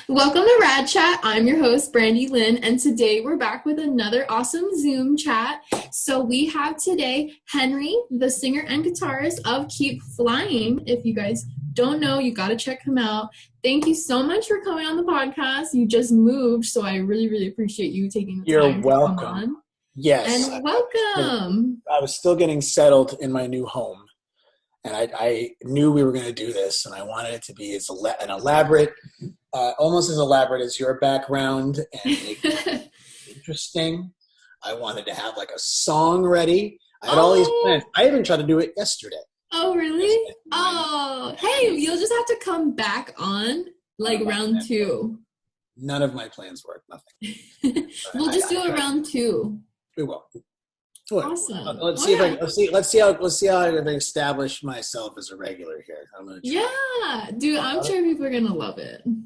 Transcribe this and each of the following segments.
Welcome to Rad Chat. I'm your host, Brandy Lynn, and today we're back with another awesome Zoom chat. So we have today Henry, the singer and guitarist of Keep Flying. If you guys don't know, you got to check him out. Thank you so much for coming on the podcast. You just moved, so I really, really appreciate you taking the You're time welcome. to come on. Yes. And welcome. I was still getting settled in my new home, and I knew we were going to do this, and I wanted it to be an elaborate, almost as elaborate as your background, and make it interesting. I wanted to have like a song ready. I had all these plans. I even tried to do it yesterday. Oh, really? Oh, hey, you'll just have to come back on like round two. None of my plans worked. Nothing. We'll just do a round two. We will. Awesome. Let's see how I can establish myself as a regular here. Yeah, dude, I'm sure people are gonna love it. Okay.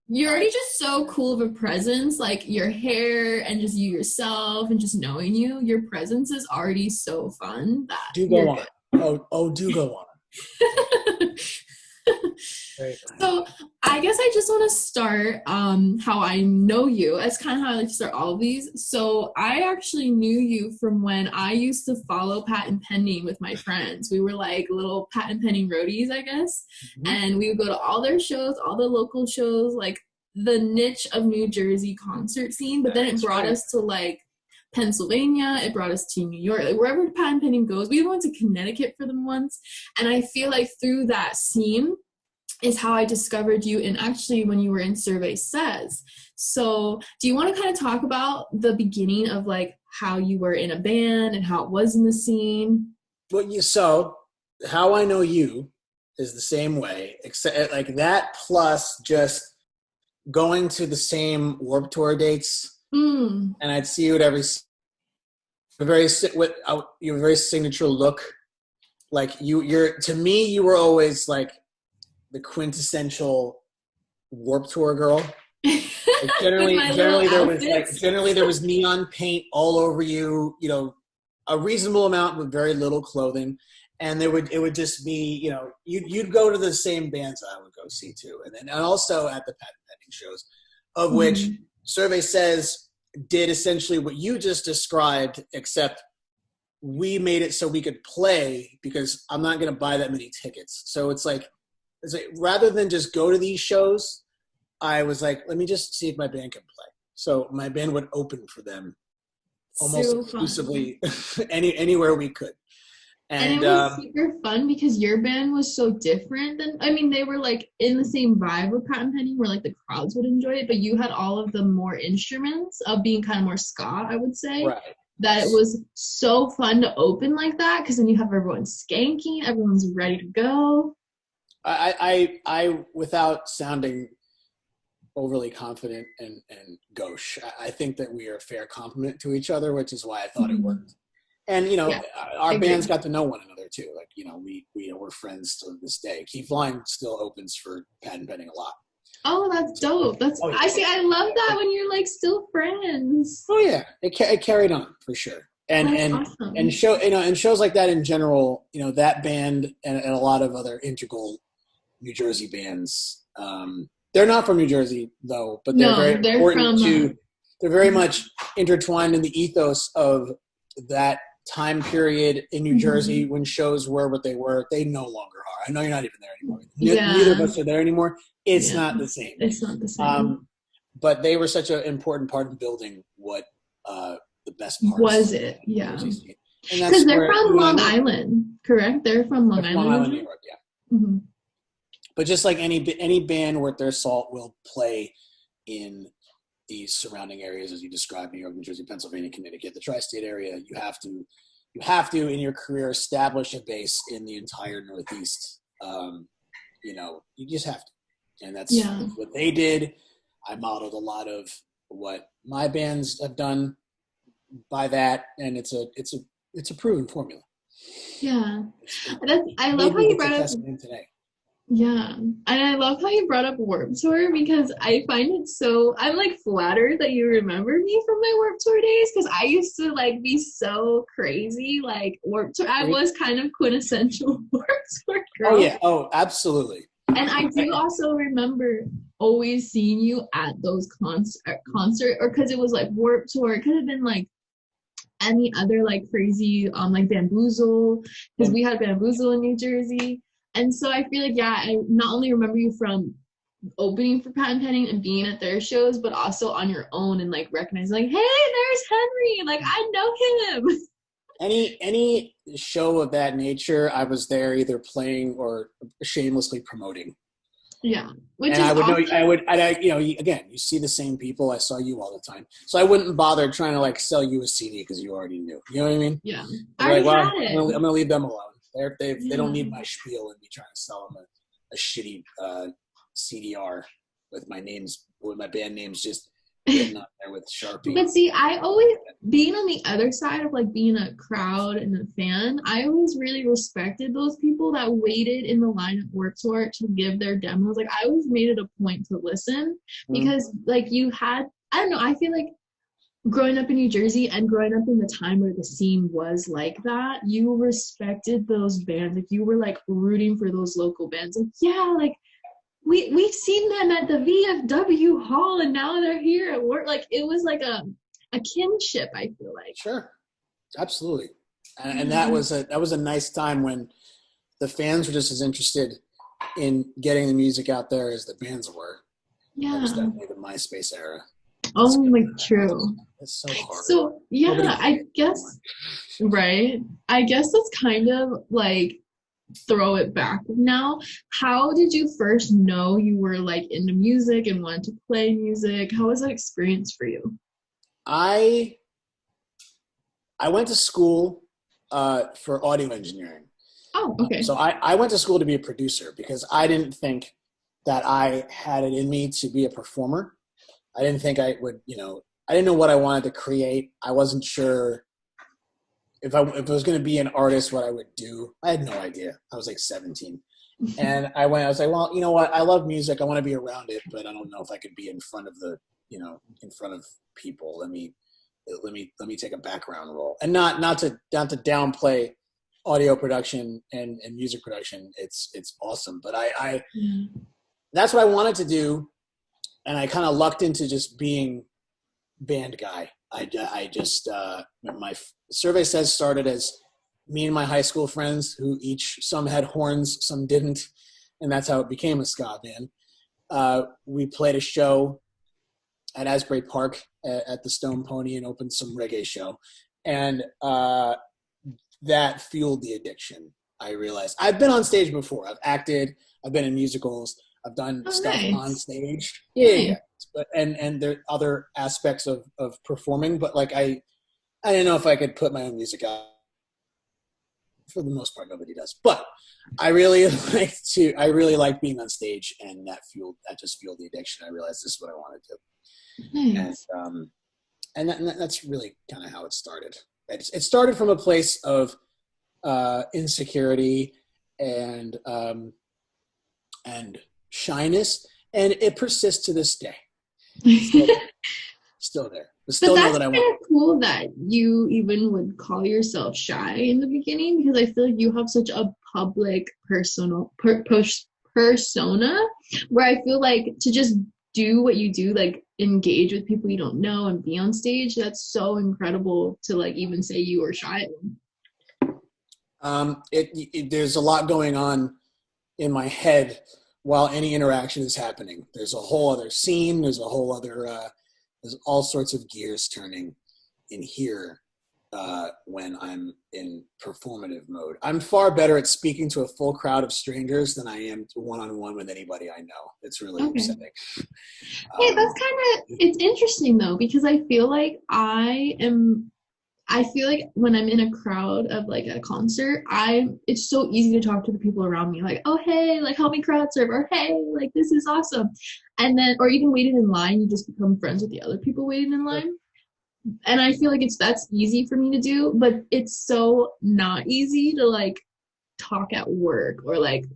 You're already just so cool of a presence, like your hair and just you yourself and just knowing you. Your presence is already so fun. Do go on. Do go on. So I guess I just want to start how I know you. That's kind of how I like to start all of these. So I actually knew you from when I used to follow patent pending with my friends. We were like little patent pending roadies, I guess. Mm-hmm. And we would go to all their shows, all the local shows, like the niche of New Jersey concert scene. But then it brought us to like Pennsylvania, it brought us to New York, like wherever patent pending goes. We went to Connecticut for them once, and I feel like through that scene is how I discovered you, and actually when you were in Survey Says. So do you want to kind of talk about the beginning of like how you were in a band and how it was in the scene? So how I know you is the same way, except like that plus just going to the same Warped Tour dates. And I'd see you at your very signature look. Like to me, you were always like the quintessential Warped Tour girl. Like generally there was neon paint all over you. You know, a reasonable amount with very little clothing, and it would just be, you know, you'd go to the same bands I would go see too, and also at the patent pending shows, of which Survey Says did essentially what you just described, except we made it so we could play, because I'm not going to buy that many tickets. So it's like rather than just go to these shows, I was like, let me just see if my band can play. So my band would open for them almost exclusively anywhere we could. And it was super fun because your band was so different than, I mean, they were like in the same vibe with patent pending where like the crowds would enjoy it, but you had all of the more instruments of being kind of more ska, I would say. Right. That it was so fun to open like that, because then you have everyone skanking, everyone's ready to go. I without sounding overly confident and gauche, I think that we are a fair compliment to each other, which is why I thought it worked. And, you know, our bands got to know one another too. Like, you know, we're friends to this day. Keep Flying still opens for patent pending a lot. Oh, that's dope. I love that when you're like still friends. Oh yeah. It carried on for sure. And awesome. and shows like that in general, you know, that band and a lot of other integral New Jersey bands. They're not from New Jersey though, but they're they're very much intertwined in the ethos of that time period in New Jersey when shows were what they were. They no longer are. I know you're not even there anymore. Neither of us are there anymore. It's not the same. It's not the same. But they were such an important part of building what the best part was. It? Yeah. Because they're from Long Island, correct? They're from Long Island, New York, yeah. Mm-hmm. But just like any band worth their salt will play in these surrounding areas, as you described, New York, New Jersey, Pennsylvania, Connecticut, the tri-state area, you have to in your career establish a base in the entire Northeast. You know, you just have to, and that's what they did. I modeled a lot of what my bands have done by that, and it's a proven formula. Yeah, I love how you brought up today. Yeah, and I love how you brought up Warped Tour, because I find it so, I'm like flattered that you remember me from my Warped Tour days, because I used to like be so crazy, like Warped Tour. I was kind of quintessential Warped Tour girl. Oh yeah, oh absolutely. And I do also remember always seen you at those concert, or because it was like Warped Tour. It could have been like any other like crazy like Bamboozle, because we had Bamboozle in New Jersey. And so I feel like, yeah, I not only remember you from opening for Patent Pending and being at their shows, but also on your own and like recognizing like, hey, there's Henry, like I know him. Any show of that nature, I was there either playing or shamelessly promoting. Yeah, and I would awesome. Again, you see the same people. I saw you all the time, so I wouldn't bother trying to like sell you a CD because you already knew. You know what I mean? Yeah, I'm gonna leave them alone. They don't need my spiel and me trying to sell them a shitty CDR with my band names just written on there with Sharpie. But see, I always, being on the other side of like being a crowd and a fan, I always really respected those people that waited in the line at Warped Tour to give their demos. Like I always made it a point to listen because like you had, I don't know, I feel like growing up in New Jersey and growing up in the time where the scene was like that, you respected those bands. Like you were like rooting for those local bands. Like, yeah, like we've seen them at the VFW hall and now they're here at work. Like it was like a kinship, I feel like. Sure. Absolutely. And that was a nice time when the fans were just as interested in getting the music out there as the bands were. Yeah. That was definitely the MySpace era. Oh my, true. It's so hard. So yeah, I guess, right? I guess that's kind of like throw it back now. How did you first know you were like into music and wanted to play music? How was that experience for you? I went to school for audio engineering. Oh, okay. So I went to school to be a producer because I didn't think that I had it in me to be a performer. I didn't think I would, I didn't know what I wanted to create. I wasn't sure if I was going to be an artist, what I would do. I had no idea. I was like 17. And I was like, well, you know what? I love music. I want to be around it, but I don't know if I could be in front of in front of people. Let me take a background role. And not to downplay audio production and music production. It's awesome. But I that's what I wanted to do. And I kind of lucked into just being band guy. I just, my survey says started as me and my high school friends who some had horns, some didn't. And that's how it became a ska band. We played a show at Asbury Park at the Stone Pony and opened some reggae show. And that fueled the addiction. I realized I've been on stage before. I've acted, I've been in musicals, I've done stuff on stage. Yeah. But and there are other aspects of performing, but like I didn't know if I could put my own music out. For the most part, nobody does. But I really like being on stage, and that just fueled the addiction. I realized this is what I want to do. Nice. And that's really kind of how it started. It started from a place of insecurity and shyness, and it persists to this day. Still there. Still know that I want. But that's kind of cool that you even would call yourself shy in the beginning, because I feel like you have such a public persona where I feel like to just do what you do, like engage with people you don't know and be on stage, that's so incredible to like even say you were shy. There's a lot going on in my head while any interaction is happening. There's a whole other scene. There's a whole other, there's all sorts of gears turning in here when I'm in performative mode. I'm far better at speaking to a full crowd of strangers than I am one-on-one with anybody I know. It's really upsetting. Hey, that's kind of, it's interesting though, because I feel like when I'm in a crowd of like a concert, it's so easy to talk to the people around me, like, oh hey, like help me crowd surf, or hey, like this is awesome. And then, or even waiting in line, you just become friends with the other people waiting in line. And I feel like that's easy for me to do, but it's so not easy to like talk at work or like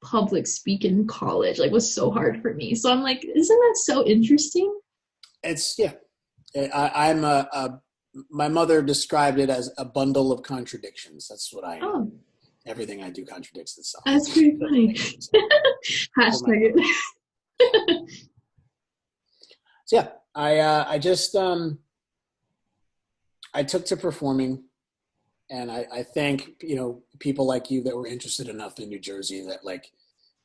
public speak in college. Like was so hard for me. So I'm like, isn't that so interesting? I'm my mother described it as a bundle of contradictions. That's what I am. Oh. Everything I do contradicts itself. That's pretty funny. Hashtag it. So yeah, I just I took to performing, and I thank, you know, people like you that were interested enough in New Jersey that like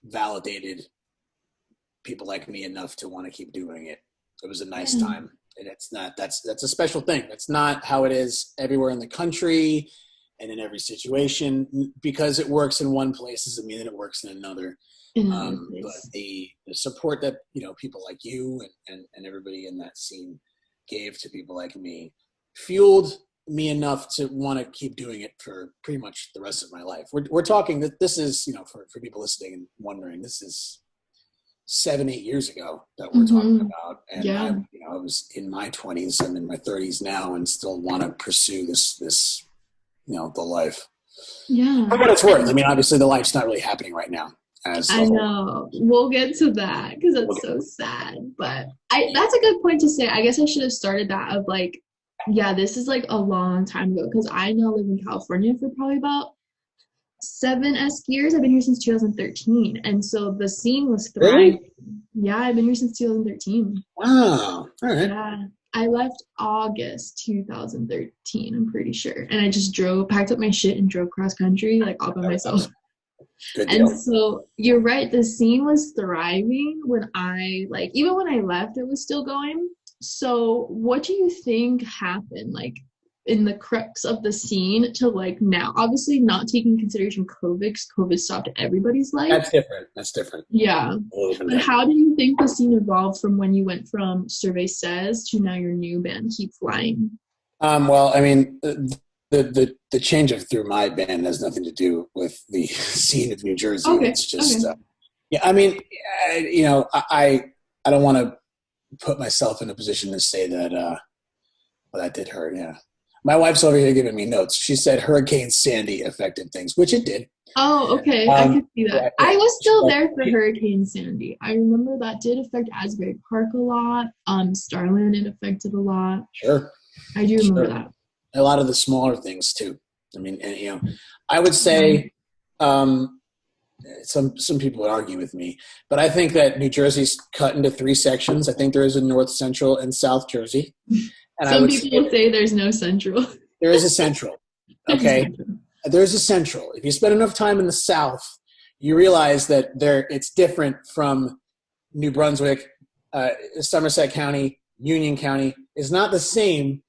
validated people like me enough to want to keep doing it. It was a nice Yeah. time, and it's not that's a special thing. That's not how it is everywhere in the country and in every situation. Because it works in one place doesn't mean that it works in another. In another But place. the support that, you know, people like you and everybody in that scene gave to people like me fueled me enough to want to keep doing it for pretty much the rest of my life. We're talking that this is, you know, for people listening and wondering, this is 7-8 years ago that we're talking about, and Yeah. I was in my 20s. I'm in my 30s now, and still want to pursue this, you know, the life. Yeah. For what it's worth. I mean, obviously, the life's not really happening right now. I know. We'll get to that because that's so sad. But that's a good point to say. I guess I should have started that of like, yeah, this is like a long time ago because I now live in California for probably about 7-esque years. I've been here since 2013. And so the scene was thriving. Really? Yeah, I've been here since 2013. Wow. All right. Yeah. I left August 2013, I'm pretty sure. And I just packed up my shit and drove cross country, like all by myself. Good deal. And so you're right, the scene was thriving when even when I left, it was still going. So what do you think happened, like, in the crux of the scene to like now? Obviously not taking consideration COVID, because COVID stopped everybody's life. That's different. Yeah. But how do you think the scene evolved from when you went from Survey Says to now your new band, Keep Flying? Well, I mean, the change through my band has nothing to do with the scene of New Jersey. Okay. It's just, yeah. I mean, you know, I don't want to put myself in a position to say that. Well, that did hurt. Yeah. My wife's over here giving me notes. She said Hurricane Sandy affected things, which it did. Oh, okay. I could see that. Yeah, I was still there for Hurricane Sandy. I remember that did affect Asbury Park a lot. Starland, it affected a lot. Sure. I do remember that. A lot of the smaller things too. I mean, and, you know, I would say some people would argue with me, but I think that New Jersey's cut into 3 sections. I think there is a North, Central, and South Jersey. And some people say there's no Central. There is a Central. Okay. There's a Central. If you spend enough time in the South, you realize that it's different from New Brunswick, Somerset County, Union County. Is not the same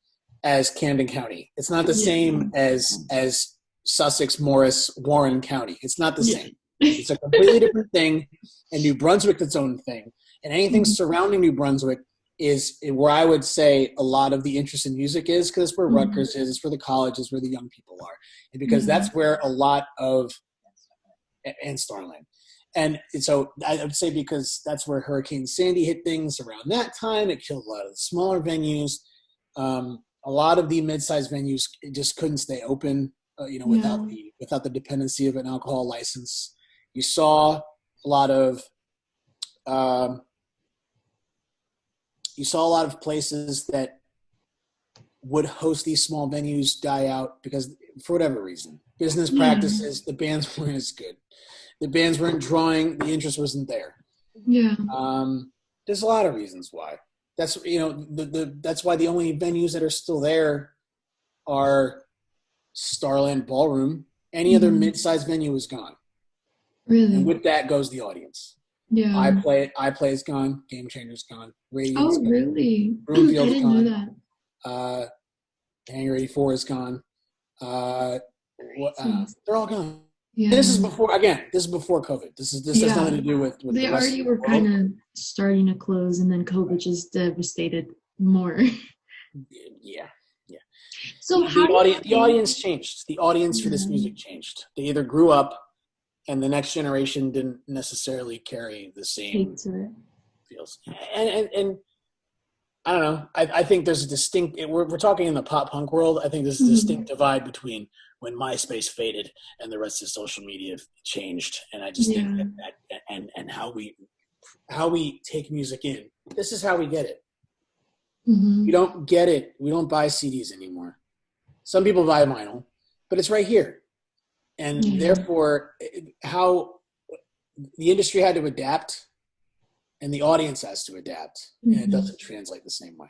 as Camden County. It's not the same as Sussex, Morris, Warren County. It's not the same. It's a completely different thing. And New Brunswick's its own thing. And anything surrounding New Brunswick is where I would say a lot of the interest in music is, because it's where Rutgers is, it's where the colleges, where the young people are. And because that's where a lot of, and Starland. And so I would say because that's where Hurricane Sandy hit things around that time. It killed a lot of the smaller venues. A lot of the mid-sized venues just couldn't stay open, without the dependency of an alcohol license. You saw a lot of places that would host these small venues die out because, for whatever reason, business practices, the bands weren't as good. The bands weren't drawing, the interest wasn't there. Yeah. There's a lot of reasons why. That's, that's why the only venues that are still there are Starland Ballroom. Any other mid-sized venue is gone. Really? And with that goes the audience. Yeah. I Play is gone. Game Changer's gone. Radiant's gone. Really? Broomfield's I didn't gone. know that. Hangar 84 is gone. They're all gone. Yeah. This is before COVID. This has nothing to do with they the rest already of the were world. kind of starting to close, and then COVID just devastated more. Yeah. So the audience changed. The audience for this music changed. They either grew up, and the next generation didn't necessarily carry the same feels. And I don't know. I think there's a distinct. We're talking in the pop punk world. I think there's a distinct divide between when MySpace faded and the rest of social media changed. And I just think that and how we take music in. This is how we get it. We don't get it. We don't buy CDs anymore. Some people buy vinyl, but it's right here. And therefore, how the industry had to adapt and the audience has to adapt, and it doesn't translate the same way.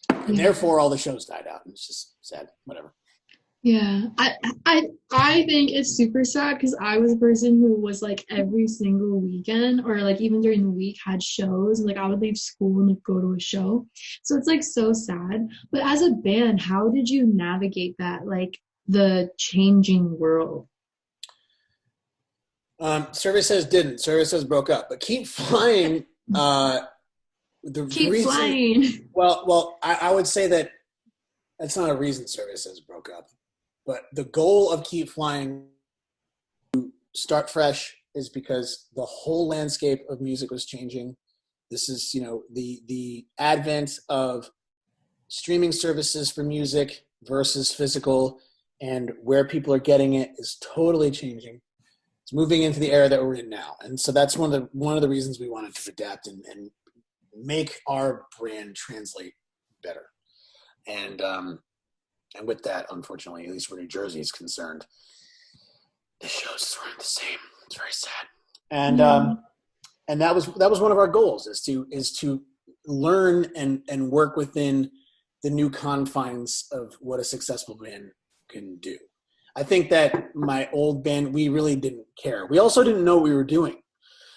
And therefore, all the shows died out, and it's just sad. Whatever. Yeah, I think it's super sad because I was a person who was like every single weekend or like even during the week had shows. Like I would leave school and like go to a show. So it's like so sad. But as a band, how did you navigate that, like the changing world? Service didn't. Service broke up. But Keep Flying. Keep Flying. Well, I would say that that's not a reason Service broke up. But the goal of Keep Flying to start fresh is because the whole landscape of music was changing. This is, the advent of streaming services for music versus physical, and where people are getting it is totally changing. It's moving into the era that we're in now. And so that's one of the reasons we wanted to adapt and make our brand translate better. And with that, unfortunately, at least where New Jersey is concerned, the shows weren't the same. It's very sad. And that was one of our goals is to learn and work within the new confines of what a successful band can do. I think that my old band, we really didn't care. We also didn't know what we were doing.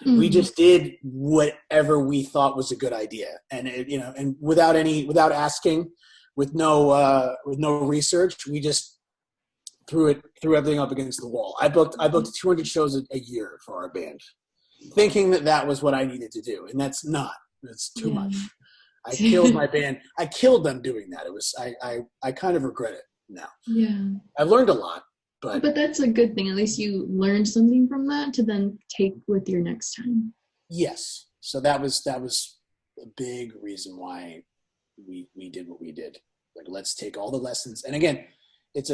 Mm-hmm. We just did whatever we thought was a good idea, and and without asking. With no research, we just threw everything up against the wall. I booked 200 shows a year for our band, thinking that was what I needed to do, and that's not. It's too much. I killed my band. I killed them doing that. It was I kind of regret it now. Yeah, I've learned a lot, but that's a good thing. At least you learned something from that to then take with your next time. Yes. So that was a big reason why we did what we did. Like, let's take all the lessons. And again, it's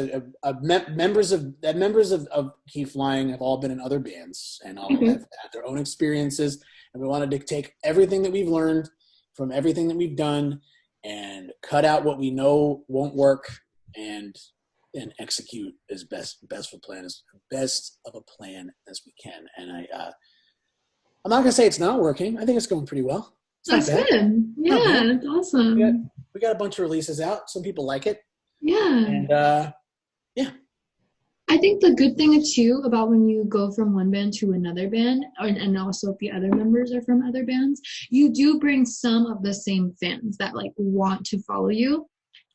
members of Keep Flying have all been in other bands and all have had their own experiences. And we wanted to take everything that we've learned from everything that we've done and cut out what we know won't work and execute as best of a plan as we can. And I'm not gonna say it's not working. I think it's going pretty well. That's good. Yeah, that's awesome. We got a bunch of releases out. Some people like it. Yeah. And yeah. I think the good thing too about when you go from one band to another band, and also if the other members are from other bands, you do bring some of the same fans that like want to follow you.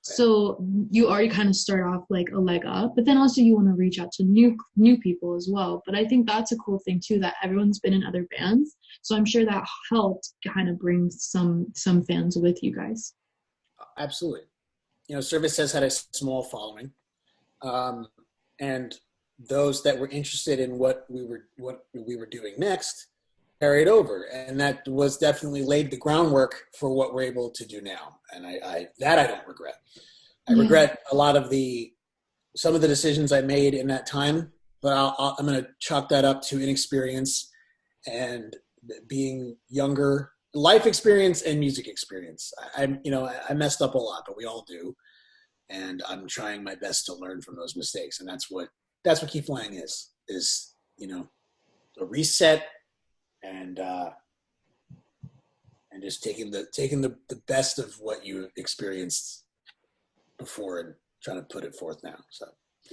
So you already kind of start off like a leg up, but then also you want to reach out to new people as well. But I think that's a cool thing too, that everyone's been in other bands. So I'm sure that helped kind of bring some fans with you guys. Absolutely. Service has had a small following. And those that were interested in what we were doing next carried over, and that was definitely laid the groundwork for what we're able to do now. And I don't regret. I regret a lot of some of the decisions I made in that time, but I'm going to chalk that up to inexperience and being younger, life experience and music experience. I messed up a lot, but we all do. And I'm trying my best to learn from those mistakes. And that's what Keep Flying is a reset and just taking the best of what you experienced before and trying to put it forth now. So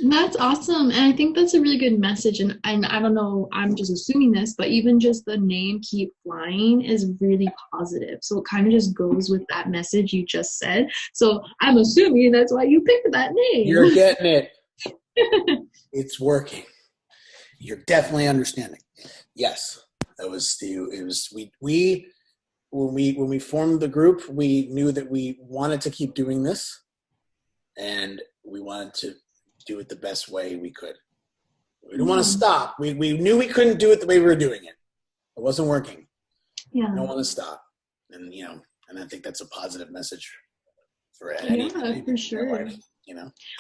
that's awesome. And I think that's a really good message. And I don't know, I'm just assuming this, but even just the name Keep Flying is really positive. So it kind of just goes with that message you just said. So I'm assuming that's why you picked that name. You're getting it. It's working. You're definitely understanding. Yes. When we formed the group, we knew that we wanted to keep doing this and we wanted to do it the best way we could. We didn't want to stop. We knew we couldn't do it the way we were doing it. It wasn't working. Yeah. I don't want to stop. And and I think that's a positive message for for sure. Life,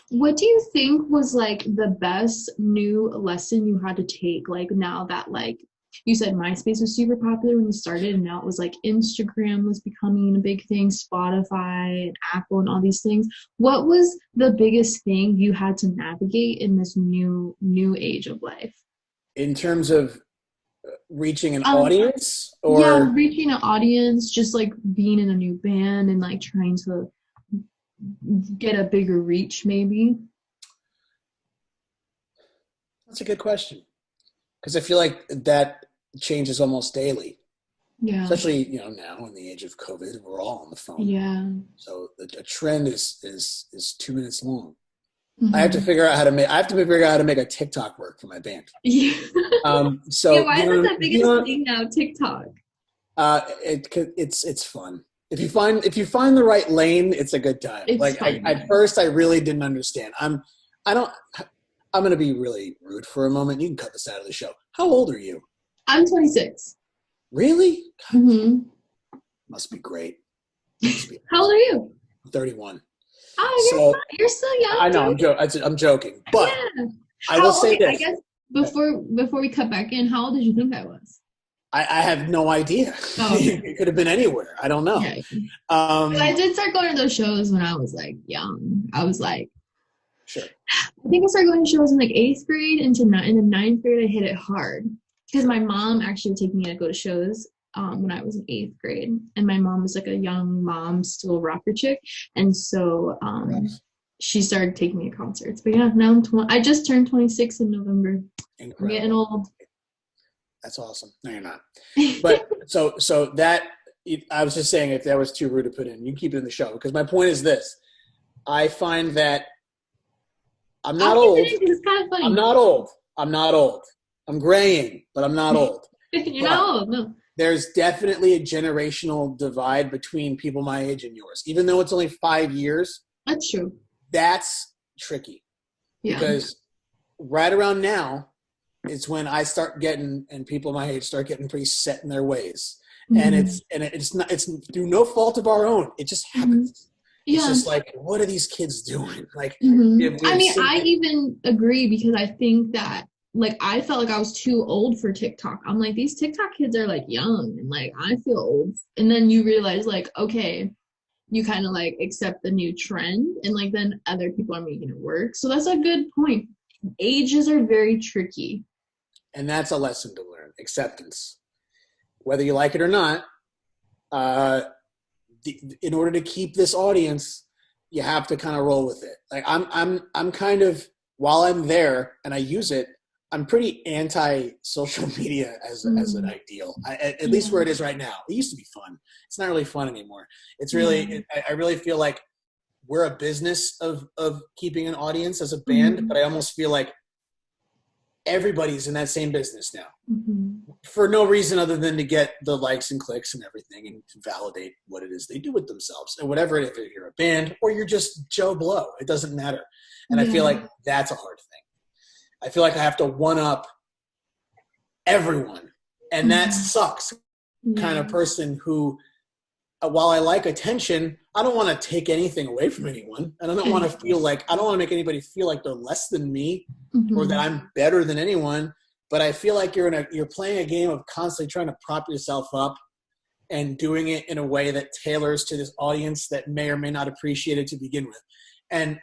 What do you think was like the best new lesson you had to take? Like now that like you said MySpace was super popular when you started, and now it was like Instagram was becoming a big thing, Spotify and Apple and all these things. What was the biggest thing you had to navigate in this new age of life? In terms of reaching an audience, or yeah, reaching an audience, just like being in a new band and like trying to get a bigger reach, maybe. That's a good question, because I feel like that changes almost daily. Yeah. Especially, you know, now in the age of COVID, we're all on the phone. Yeah. So the trend is 2 minutes long. Mm-hmm. I have to figure out how to make a TikTok work for my band. Yeah. So yeah, why is that the biggest thing now, TikTok? It's fun. If you find the right lane, it's a good time. It's like fun, at first I really didn't understand. I'm gonna be really rude for a moment. You can cut this out of the show. How old are you? I'm 26. Really? Mm-hmm. Must be great. How old are you? 31. Oh, you're still young. I know. I'm joking, but yeah. I will say this. I guess before we cut back in, how old did you think I was? I have no idea. Oh, okay. It could have been anywhere. I don't know. Yeah. But I did start going to those shows when I was like young. I was like, sure. I think I started going to shows in like 8th grade in the 9th grade. I hit it hard because my mom actually would take me to go to shows when I was in 8th grade, and my mom was like a young mom, still rocker chick, and so she started taking me to concerts. But yeah, now I just turned 26 in November. Incredible. I'm getting old. That's awesome. No, you're not. But so that I was just saying, if that was too rude to put in, you keep it in the show, because my point is this: I find that I'm not old. It's kind of funny. I'm not old. I'm graying, but I'm not old. You're not old, no. There's definitely a generational divide between people my age and yours. Even though it's only 5 years. That's true. That's tricky. Yeah. Because right around now is when I start getting, and people my age start getting pretty set in their ways. Mm-hmm. And it's through no fault of our own. It just happens. Mm-hmm. Yeah. It's just like, what are these kids doing? Like, mm-hmm. I even agree, because I think that, like, I felt like I was too old for TikTok. I'm like, these TikTok kids are like young, and like I feel old. And then you realize, like, okay, you kind of like accept the new trend, and like then other people are making it work. So that's a good point. Ages are very tricky. And that's a lesson to learn: acceptance. Whether you like it or not, in order to keep this audience, you have to kind of roll with it. Like I'm kind of, while I'm there and I use it, I'm pretty anti-social media as an ideal, at least where it is right now. It used to be fun. It's not really fun anymore. It's really, I really feel like we're a business of keeping an audience as a band, but I almost feel like everybody's in that same business now for no reason other than to get the likes and clicks and everything, and to validate what it is they do with themselves, and whatever it is, if you're a band or you're just Joe Blow, it doesn't matter. And I feel like that's a hard thing. I feel like I have to one-up everyone, and that sucks. Kind of person who, while I like attention, I don't want to take anything away from anyone, and I don't want to make anybody feel like they're less than me or that I'm better than anyone. But I feel like you're playing a game of constantly trying to prop yourself up and doing it in a way that tailors to this audience that may or may not appreciate it to begin with. And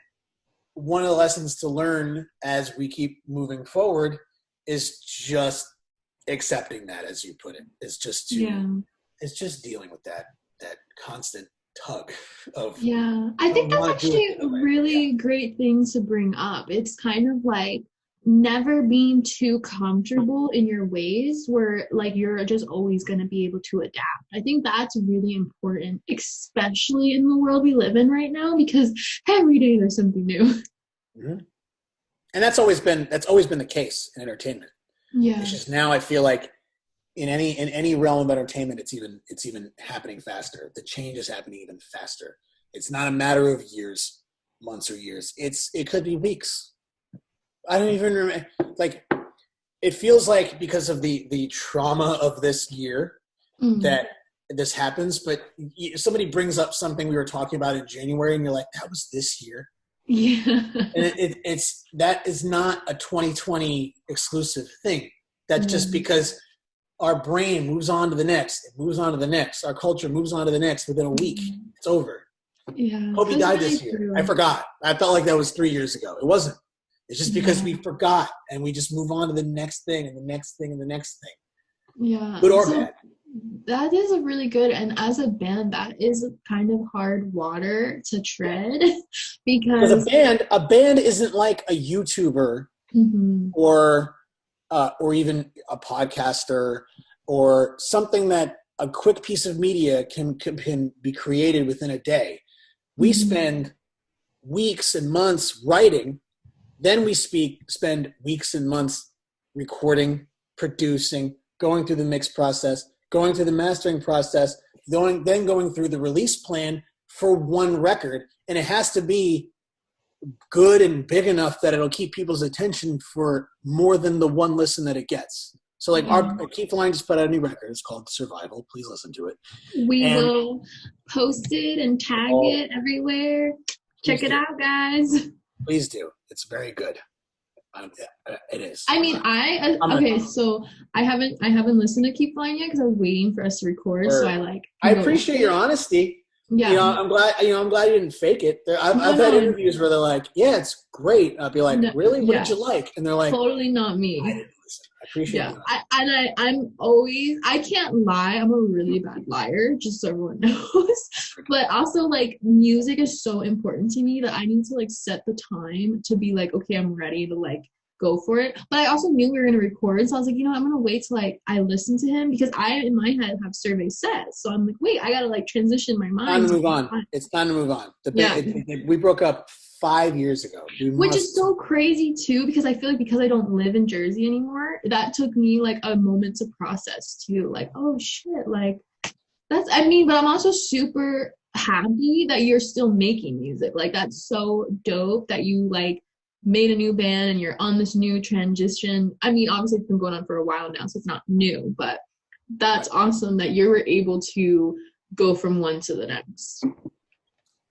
one of the lessons to learn as we keep moving forward is just accepting that, as you put it. It's just dealing with that constant tug of. Yeah, I think that's actually a really great thing to bring up. It's kind of like never being too comfortable in your ways, where like you're just always going to be able to adapt. I think that's really important, especially in the world we live in right now, because every day there's something new. Mm-hmm. And that's always been the case in entertainment. Yeah. It's just now I feel like in any realm of entertainment, it's even happening faster. The change is happening even faster. It's not a matter of years, months, or years. It could be weeks. I don't even remember. Like, it feels like because of the trauma of this year that this happens. But somebody brings up something we were talking about in January, and you're like, that was this year. Yeah. And it's that is not a 2020 exclusive thing. That's just because our brain moves on to the next. It moves on to the next. Our culture moves on to the next within a week. It's over. Yeah. Kobe died this year. I forgot. I felt like that was 3 years ago. It wasn't. It's just because we forgot, and we just move on to the next thing and the next thing and the next thing. Yeah. Good or bad. That is a really good, and as a band, that is kind of hard water to tread because a band isn't like a YouTuber or even a podcaster or something that a quick piece of media can be created within a day. We spend weeks and months writing, then we spend weeks and months recording, producing, going through the mix process, going through the mastering process, then going through the release plan for one record. And it has to be good and big enough that it'll keep people's attention for more than the one listen that it gets. So like our Keith Line just put out a new record. It's called Survival. Please listen to it. We will post it and tag it everywhere. Check it out, guys. Please do. It's very good. It is. I mean, so I haven't listened to Keep Flying yet because I'm waiting for us to record. So I appreciate your honesty. Yeah, I'm glad you didn't fake it. I've had interviews where they're like, "Yeah, it's great." I'll be like, "Really? What did you like?" And they're like, "Totally not me." I didn't listen. I appreciate it. I'm always, I can't lie. I'm a really bad liar, just so everyone knows. But also, like, music is so important to me that I need to like set the time to be like, okay, I'm ready to like go for it. But I also knew we were gonna record, so I was like, I'm gonna wait till like I listen to him because I in my head have survey sets. So I'm like, wait, I gotta like transition my mind. It's time to move on. We broke up 5 years ago. Which is so crazy too, because I feel like because I don't live in Jersey anymore, that took me like a moment to process too. Like, oh shit, like but I'm also super happy that you're still making music. Like that's so dope that you like made a new band and you're on this new transition. I mean, obviously it's been going on for a while now, so it's not new, but that's awesome that you were able to go from one to the next.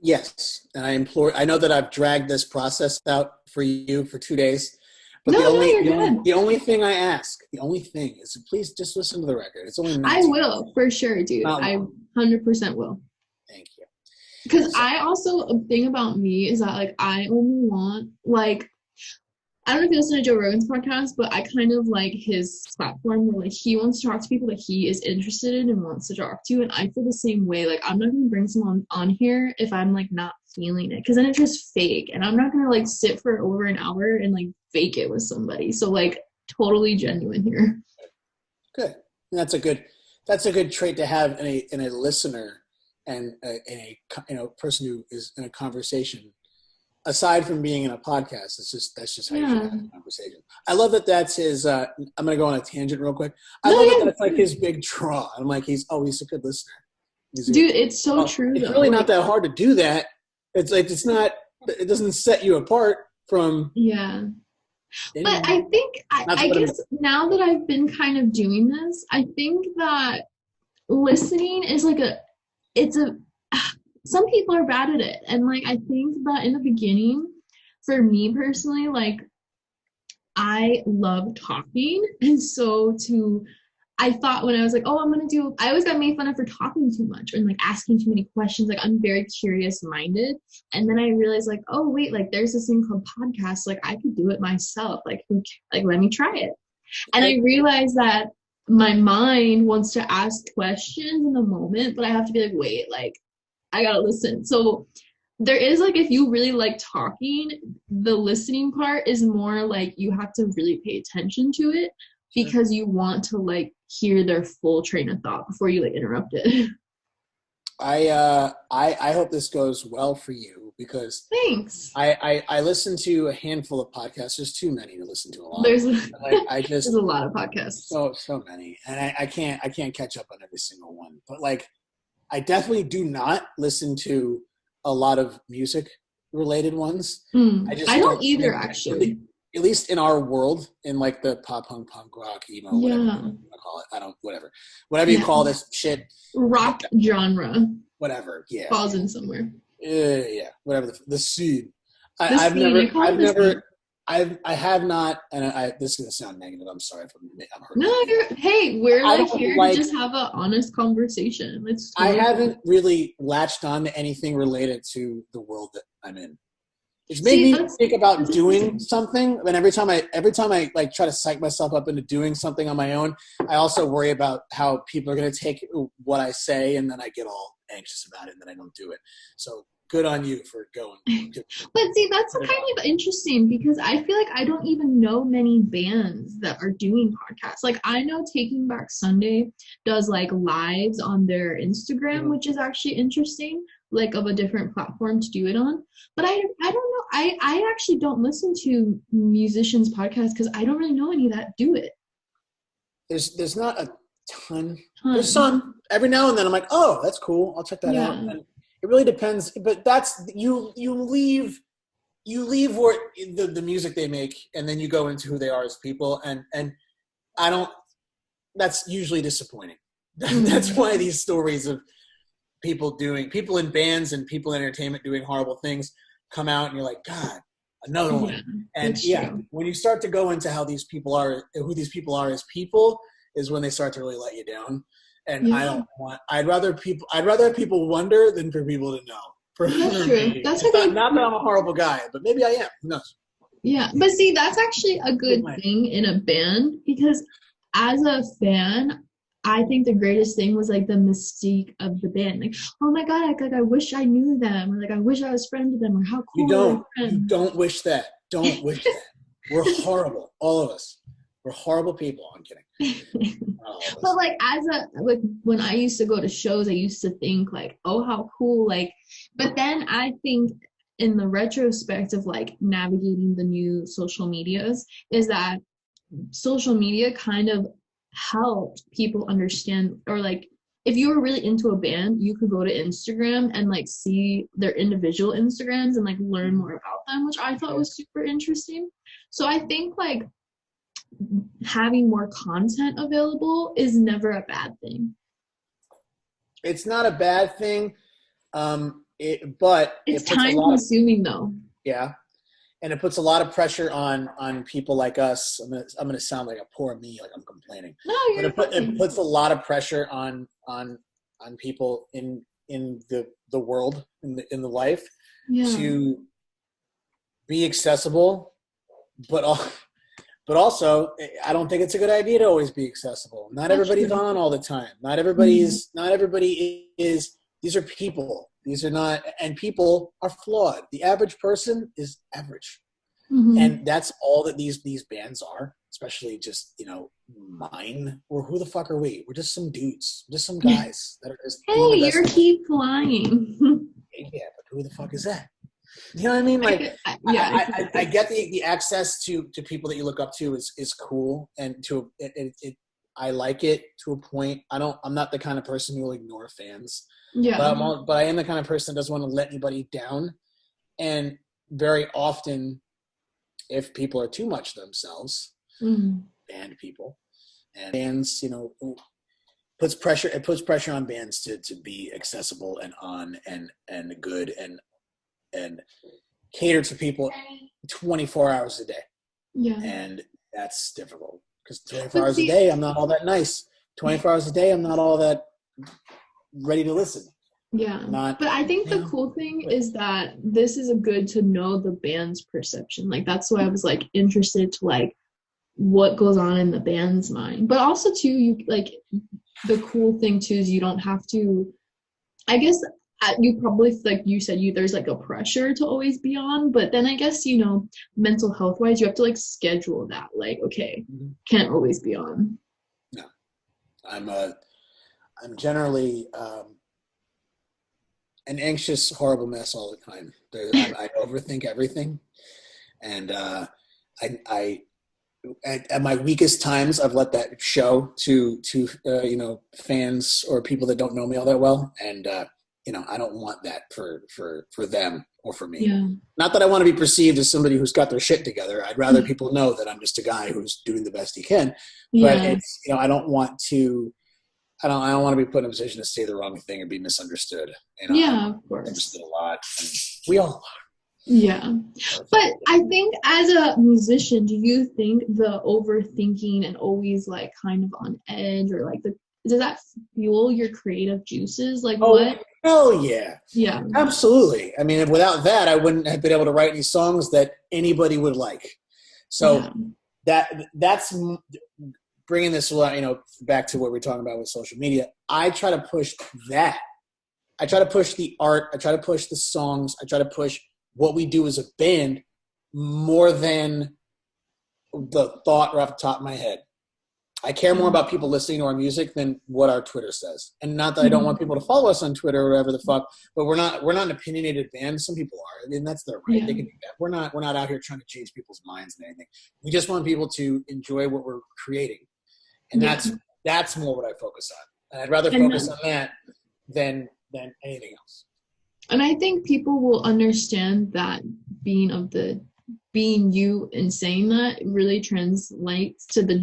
Yes, and I know that I've dragged this process out for you for 2 days, but the only thing I ask, is please just listen to the record. It's only I will, for sure, dude. I 100% will. Thank you. Because I also, a thing about me is that, like, I only want, like, I don't know if you listen to Joe Rogan's podcast, but I kind of like his platform where, like, he wants to talk to people that he is interested in and wants to talk to, and I feel the same way. Like, I'm not going to bring someone on here if I'm, like, not feeling it, because then it's just fake, and I'm not going to, like, sit for over an hour and, like, fake it with somebody. So, like, totally genuine here. Good. And that's a good trait to have in a listener and in a person who is in a conversation. Aside from being in a podcast, that's just how you should have a conversation. I love that's his. I'm gonna go on a tangent real quick. I love that's like his big draw. I'm like, he's a good listener. Dude, it's so true. It's really not that hard to do that. It's like it doesn't set you apart from. Yeah. But I think I guess now that I've been kind of doing this, I think that listening is like some people are bad at it. And like, I think that in the beginning, for me personally, like I love talking. And so I thought when I was like, oh, I always got made fun of for talking too much and like asking too many questions. Like I'm very curious minded. And then I realized like, oh wait, like there's this thing called podcast. Like I could do it myself. Like let me try it. And I realized that my mind wants to ask questions in the moment, but I have to be like, wait, like I gotta listen. So there is like, if you really like talking, the listening part is more like you have to really pay attention to it because you want to like hear their full train of thought before you like interrupt it. I hope this goes well for you because thanks. I listen to a handful of podcasts. There's too many to listen to. There's a lot of podcasts. So many, and I can't catch up on every single one. But like, I definitely do not listen to a lot of music related ones. I don't either, actually. At least in our world, in like the pop punk rock, emo, whatever you want to call it. Whatever you call this shit. Rock genre. Whatever, yeah. Falls in somewhere. Yeah, whatever the scene. I have not, and this is gonna sound negative. I'm sorry if I'm hurting. No, we're like here to just have an honest conversation. I haven't really latched on to anything related to the world that I'm in. It's made me think about doing something. And every time I like try to psych myself up into doing something on my own, I also worry about how people are going to take what I say, and then I get all anxious about it, and then I don't do it. So good on you for going. But see, that's kind of interesting, because I feel like I don't even know many bands that are doing podcasts. Like, I know Taking Back Sunday does like lives on their Instagram, which is actually interesting, like of a different platform to do it on. But I don't know. I actually don't listen to musicians' podcasts because I don't really know any that do it. There's not a ton. There's some. Every now and then I'm like, oh, that's cool. I'll check that out. And it really depends. But that's you leave what the music they make, and then you go into who they are as people. And I don't. That's usually disappointing. That's why these stories of people in bands and people in entertainment doing horrible things come out, and you're like, God, another one. And when you start to go into who these people are as people, is when they start to really let you down. And I'd rather people wonder than for people to know. That's true. That's not that I'm a horrible guy, but maybe I am. Who knows? Yeah, but see, that's actually a good thing in a band, because as a fan, I think the greatest thing was like the mystique of the band. Like, oh my God, I wish I knew them, or like I wish I was friends with them, or how cool. You don't wish that. Don't wish that. We're horrible, all of us. We're horrible people. I'm kidding. But like when I used to go to shows, I used to think like, oh, how cool. Like, but then I think in the retrospect of like navigating the new social medias, is that social media kind of helped people understand, or like if you were really into a band, you could go to Instagram and like see their individual Instagrams and like learn more about them, which I thought was super interesting. So I think like having more content available is never a bad thing. It's not a bad thing, but it's time consuming though. Yeah. And it puts a lot of pressure on people like us. I'm gonna sound like a poor me, like I'm complaining. No, it puts a lot of pressure on people in the world, in the life, to be accessible, but also I don't think it's a good idea to always be accessible. Not everybody's on all the time. Not everybody is. These are people. These are not, and people are flawed. The average person is average. And that's all that these bands are, especially just, mine. Or who the fuck are we? We're just some dudes, just some guys that are just. Hey, you keep flying. Yeah, but who the fuck is that? You know what I mean? Like, I get the access to people that you look up to is cool, and I like it to a point. I'm not the kind of person who will ignore fans. Yeah. But I am the kind of person that doesn't want to let anybody down. And very often, if people are too much themselves, band people and bands, puts pressure on bands to be accessible and on and good and cater to people 24 hours a day. Yeah. And that's difficult, because 24 hours a day, I'm not all that nice. 24 hours a day, I'm not all that ready to listen. Yeah. But I think the cool thing is that this is good to know the band's perception. Like, that's why I was like interested to like what goes on in the band's mind. But also too, you like, the cool thing too is you don't have to, I guess you probably, like you said, there's like a pressure to always be on, but then I guess, mental health wise, you have to like schedule that, like, okay, can't always be on. No, I'm generally an anxious, horrible mess all the time. I overthink everything, and I at my weakest times, I've let that show to fans or people that don't know me all that well, and I don't want that for them or for me. Yeah. Not that I want to be perceived as somebody who's got their shit together. I'd rather people know that I'm just a guy who's doing the best he can. But it's, I don't want to be put in a position to say the wrong thing or be misunderstood. Of course. Understood a lot. And we all are. Yeah. But I think as a musician, do you think the overthinking and always like kind of on edge, or like does that fuel your creative juices? Like what? Hell yeah. Yeah. Absolutely. I mean, without that, I wouldn't have been able to write any songs that anybody would like. So that's bringing this, back to what we're talking about with social media. I try to push that. I try to push the art. I try to push the songs. I try to push what we do as a band more than the thought right off the top of my head. I care more about people listening to our music than what our Twitter says. And not that I don't want people to follow us on Twitter or whatever the fuck, but we're not an opinionated band. Some people are. I mean, that's their right. They can do that. We're not out here trying to change people's minds and anything. We just want people to enjoy what we're creating. And that's more what I focus on. And I'd rather focus on that than anything else. And I think people will understand that being you and saying that really translates to the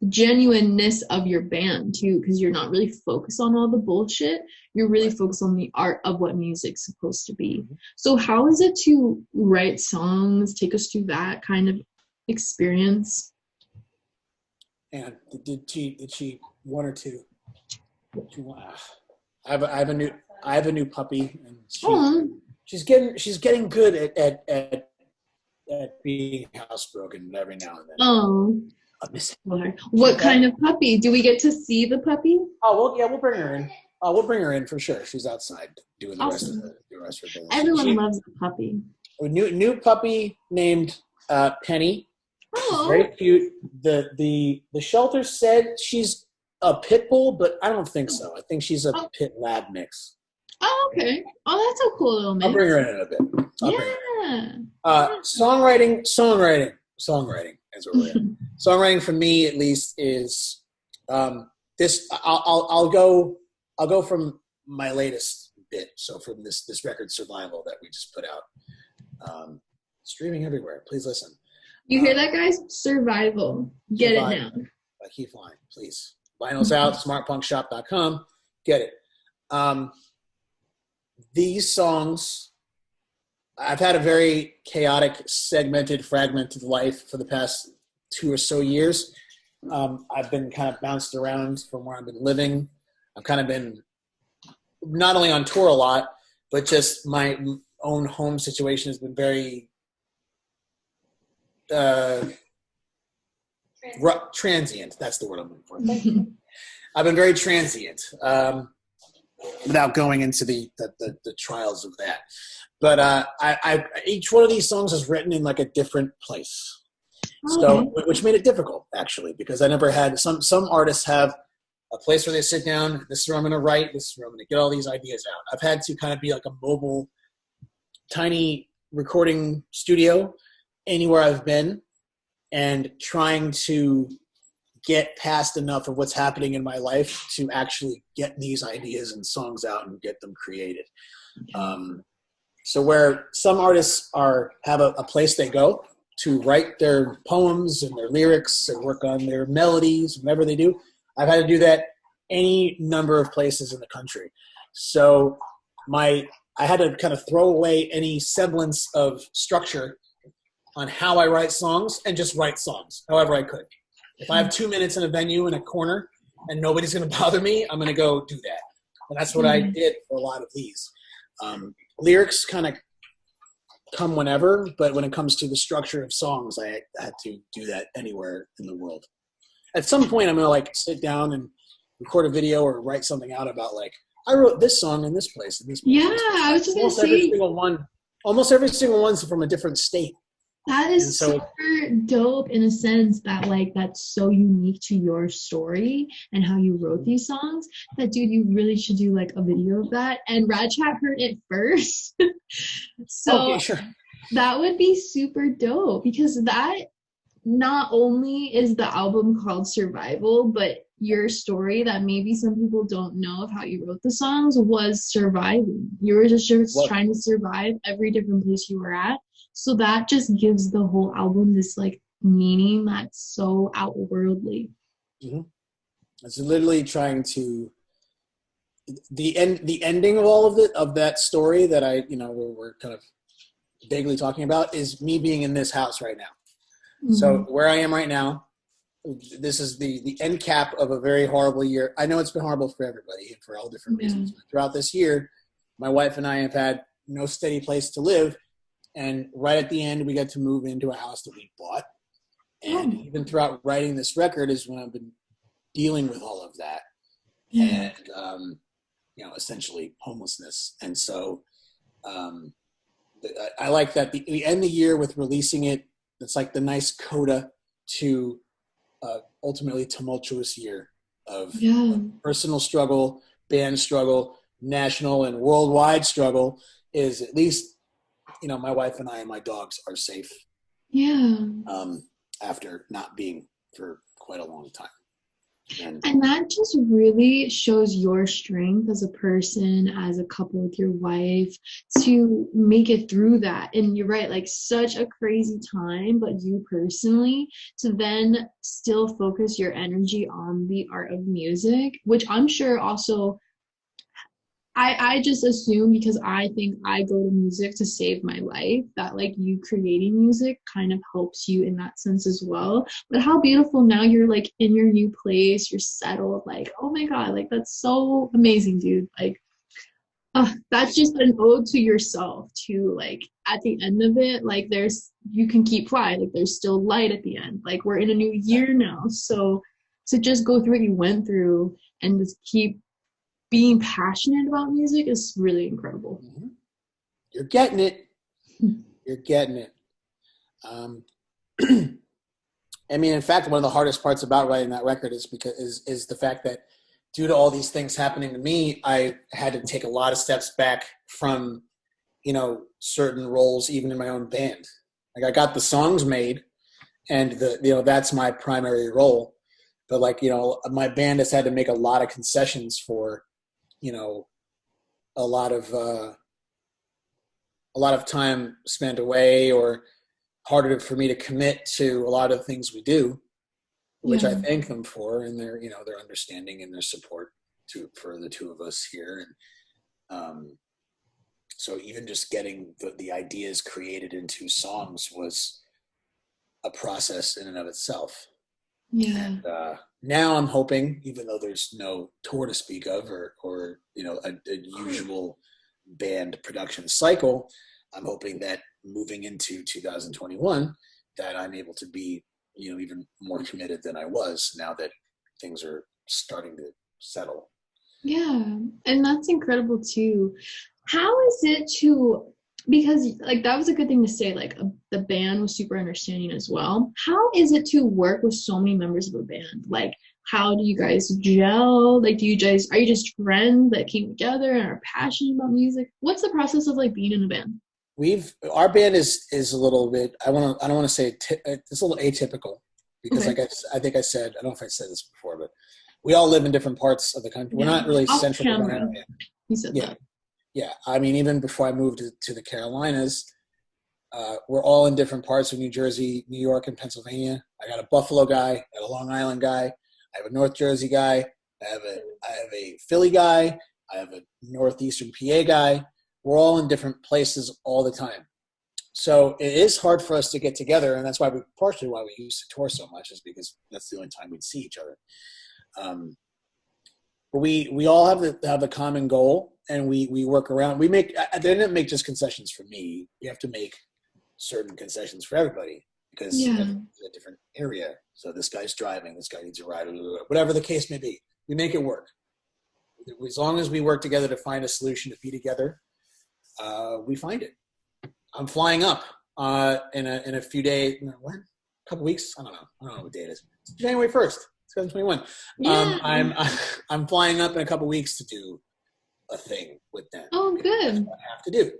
genuineness of your band too, because you're not really focused on all the bullshit. You're really focused on the art of what music's supposed to be. So how is it to write songs? Take us through that kind of experience. And did she one or two? I have a new puppy, and she's getting good at being housebroken every now and then. Oh. What kind of puppy? Do we get to see the puppy? Oh, well, yeah, we'll bring her in. We'll bring her in for sure. She's outside doing the rest of her business. Everyone loves the puppy. A new puppy named Penny. Oh, she's very cute. The shelter said she's a pit bull, but I don't think so. I think she's a pit lab mix. Oh, okay. Oh, that's a cool little mix. I'll bring her in a bit. Songwriting is what we're in. Songwriting for me, at least, is this. I'll go from my latest bit. So from this record, Survival, that we just put out, streaming everywhere. Please listen. You hear that, guys? Survival. Get it now. By Keith Line, please. Vinyl's out. SmartPunkShop.com. Get it. These songs. I've had a very chaotic, segmented, fragmented life for the past 2 or so years. I've been kind of bounced around from where I've been living. I've kind of been not only on tour a lot, but just my own home situation has been very transient. That's the word I'm looking for. Thank you. I've been very transient, without going into the trials of that. But I each one of these songs is written in like a different place, so which made it difficult actually, because I never had some artists have a place where they sit down. This is where I'm going to write. This is where I'm going to get all these ideas out. I've had to kind of be like a mobile, tiny recording studio anywhere I've been, and trying to get past enough of what's happening in my life to actually get these ideas and songs out and get them created. So where some artists have a place they go to write their poems and their lyrics and work on their melodies, whatever they do, I've had to do that any number of places in the country. So I had to kind of throw away any semblance of structure on how I write songs and just write songs however I could. If I have 2 minutes in a venue in a corner and nobody's going to bother me, I'm going to go do that. And that's what I did for a lot of these. Lyrics kind of come whenever, but when it comes to the structure of songs, I had to do that anywhere in the world. At some point, I'm going to like sit down and record a video or write something out about like, I wrote this song in this place. In this place, yeah, I was just going to say. Almost every single one's from a different state. That is super dope in a sense that like that's so unique to your story and how you wrote these songs that, dude, you really should do like a video of that. And Rad Chat heard it first. So okay, sure. That would be super dope, because that not only is the album called Survival, but your story that maybe some people don't know of how you wrote the songs was surviving. You were just trying to survive every different place you were at. So that just gives the whole album this like meaning that's so outworldly. Mm-hmm. It's literally trying to the ending of all of it, of that story that we're kind of vaguely talking about, is me being in this house right now. Mm-hmm. So where I am right now, this is the end cap of a very horrible year. I know it's been horrible for everybody for all different reasons. Throughout this year, my wife and I have had no steady place to live. And right at the end, we got to move into a house that we bought. And even throughout writing this record is when I've been dealing with all of that. And, essentially homelessness. And so I like that we end the year with releasing it. It's like the nice coda to ultimately tumultuous year of personal struggle, band struggle, national and worldwide struggle is at least, my wife and I and my dogs are safe. Yeah. After not being for quite a long time. And that just really shows your strength as a person, as a couple with your wife, to make it through that. And you're right, like such a crazy time, but you personally, to then still focus your energy on the art of music, which I'm sure also, I just assume, because I think I go to music to save my life, that like you creating music kind of helps you in that sense as well. But how beautiful, now you're like in your new place, you're settled, like, oh my God, like that's so amazing, dude. Like, that's just an ode to yourself too. Like at the end of it, like you can keep flying, like there's still light at the end. Like we're in a new year now. So to just go through what you went through and just keep being passionate about music is really incredible. You're getting it. You're getting it. I mean, in fact, one of the hardest parts about writing that record is the fact that due to all these things happening to me, I had to take a lot of steps back from, certain roles, even in my own band. Like I got the songs made and that's my primary role. But my band has had to make a lot of concessions for, a lot of time spent away, or harder for me to commit to a lot of things we do, which I thank them for, and their understanding and their support for the two of us here. And so even just getting the ideas created into songs was a process in and of itself. Yeah. And now I'm hoping, even though there's no tour to speak of or a usual band production cycle, I'm hoping that moving into 2021 that I'm able to be, even more committed than I was now that things are starting to settle. Yeah. And that's incredible too. How is it because like that was a good thing to say, like the band was super understanding as well. How is it to work with so many members of a band? Like how do you guys gel? Like are you just friends that came together and are passionate about music? What's the process of like being in a band? Our band is a little bit, I don't want to say it's a little atypical, because like I think I said, I don't know if I said this before, but we all live in different parts of the country. We're not really central to one area. You said that. Yeah, I mean, even before I moved to the Carolinas, we're all in different parts of New Jersey, New York, and Pennsylvania. I got a Buffalo guy, I got a Long Island guy, I have a North Jersey guy, I have a Philly guy, I have a Northeastern PA guy. We're all in different places all the time. So it is hard for us to get together, and that's partially why we used to tour so much, is because that's the only time we'd see each other. But we all have the common goal, and we work around. They didn't make just concessions for me. We have to make certain concessions for everybody, because it's a different area. So this guy's driving, this guy needs a ride, whatever the case may be. We make it work. As long as we work together to find a solution to be together, we find it. I'm flying up in a few days. A couple weeks? I don't know what day it is. It's January 1st. 2021. Yeah. I'm flying up in a couple weeks to do a thing with them. Oh, good. That's what I have to do.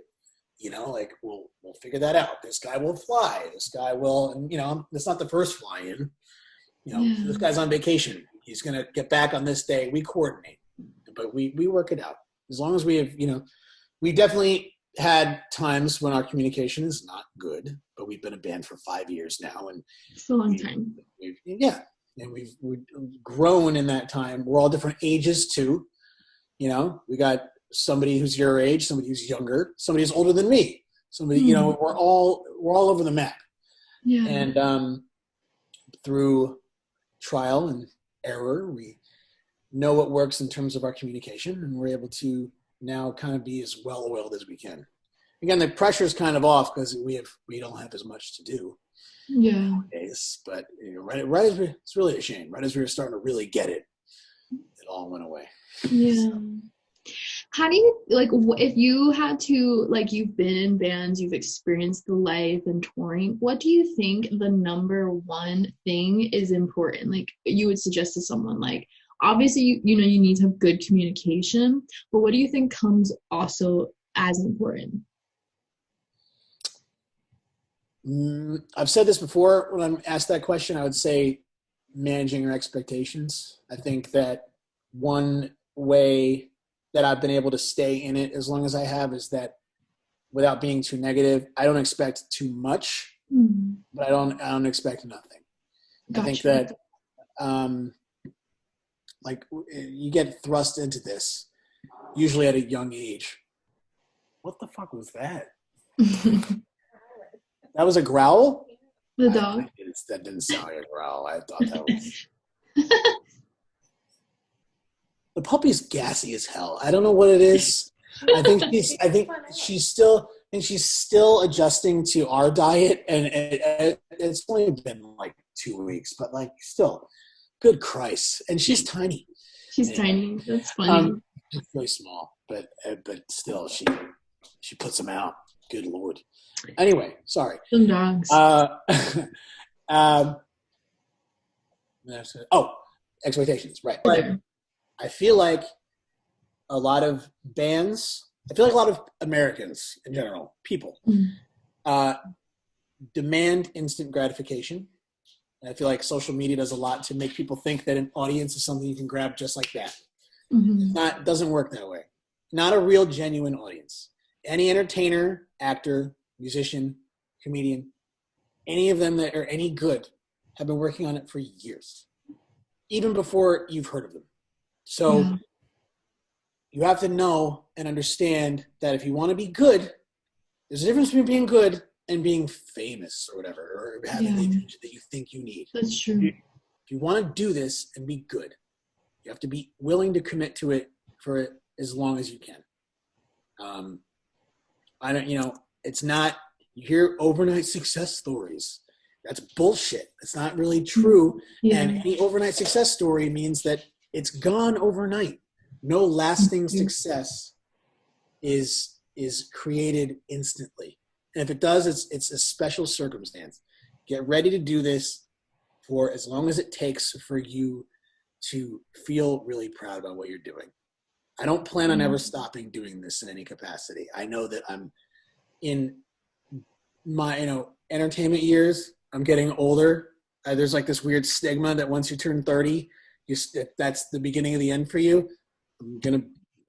We'll figure that out. This guy will fly. This guy will, and it's not the first fly in. This guy's on vacation. He's gonna get back on this day. We coordinate, but we work it out. As long as we have, we definitely had times when our communication is not good, but we've been a band for 5 years now, and it's a long time. And we've grown in that time. We're all different ages too. We got somebody who's your age, somebody who's younger, somebody who's older than me. Somebody, we're all over the map. Yeah. And through trial and error. We know what works in terms of our communication, and we're able to now kind of be as well-oiled as we can. Again, the pressure is kind of off because we don't have as much to do nowadays. But right as it's really a shame. Right as we were starting to really get it, it all went away. Yeah. How do you, like, if you had to, like, you've been in bands, you've experienced the life and touring, what do you think the number one thing is important? Like, you would suggest to someone, like, obviously, you need to have good communication, but what do you think comes also as important? I've said this before when I'm asked that question. I would say managing your expectations. I think that one way that I've been able to stay in it as long as I have is that without being too negative, I don't expect too much, but I don't expect nothing. Gotcha. I think that like you get thrust into this usually at a young age. What the fuck was that? That was a growl? The dog? That didn't sound like a growl. I thought that was... The puppy's gassy as hell. I don't know what it is. I think she's still adjusting to our diet, and it's only been like 2 weeks, but like still, good Christ. And she's tiny. She's tiny. That's funny. She's really small, but still, she puts them out. Good Lord. Anyway, sorry. Some dogs. Expectations, right. But I feel like a lot of bands, I feel like a lot of Americans in general, people, demand instant gratification. And I feel like social media does a lot to make people think that an audience is something you can grab just like that. It doesn't work that way. Not a real, genuine audience. Any entertainer, actor, musician, comedian, any of them that are any good have been working on it for years, even before you've heard of them. So you have to know and understand that if you want to be good, there's a difference between being good and being famous or whatever, or having the attention that you think you need. That's true. If you want to do this and be good, you have to be willing to commit to it for as long as you can. It's not, you hear overnight success stories. That's bullshit. It's not really true. And any overnight success story means that it's gone overnight. No lasting success is created instantly. And if it does, it's a special circumstance. Get ready to do this for as long as it takes for you to feel really proud about what you're doing. I don't plan on ever stopping doing this in any capacity. I know that I'm in my, entertainment years. I'm getting older. There's like this weird stigma that once you turn 30, that's the beginning of the end for you.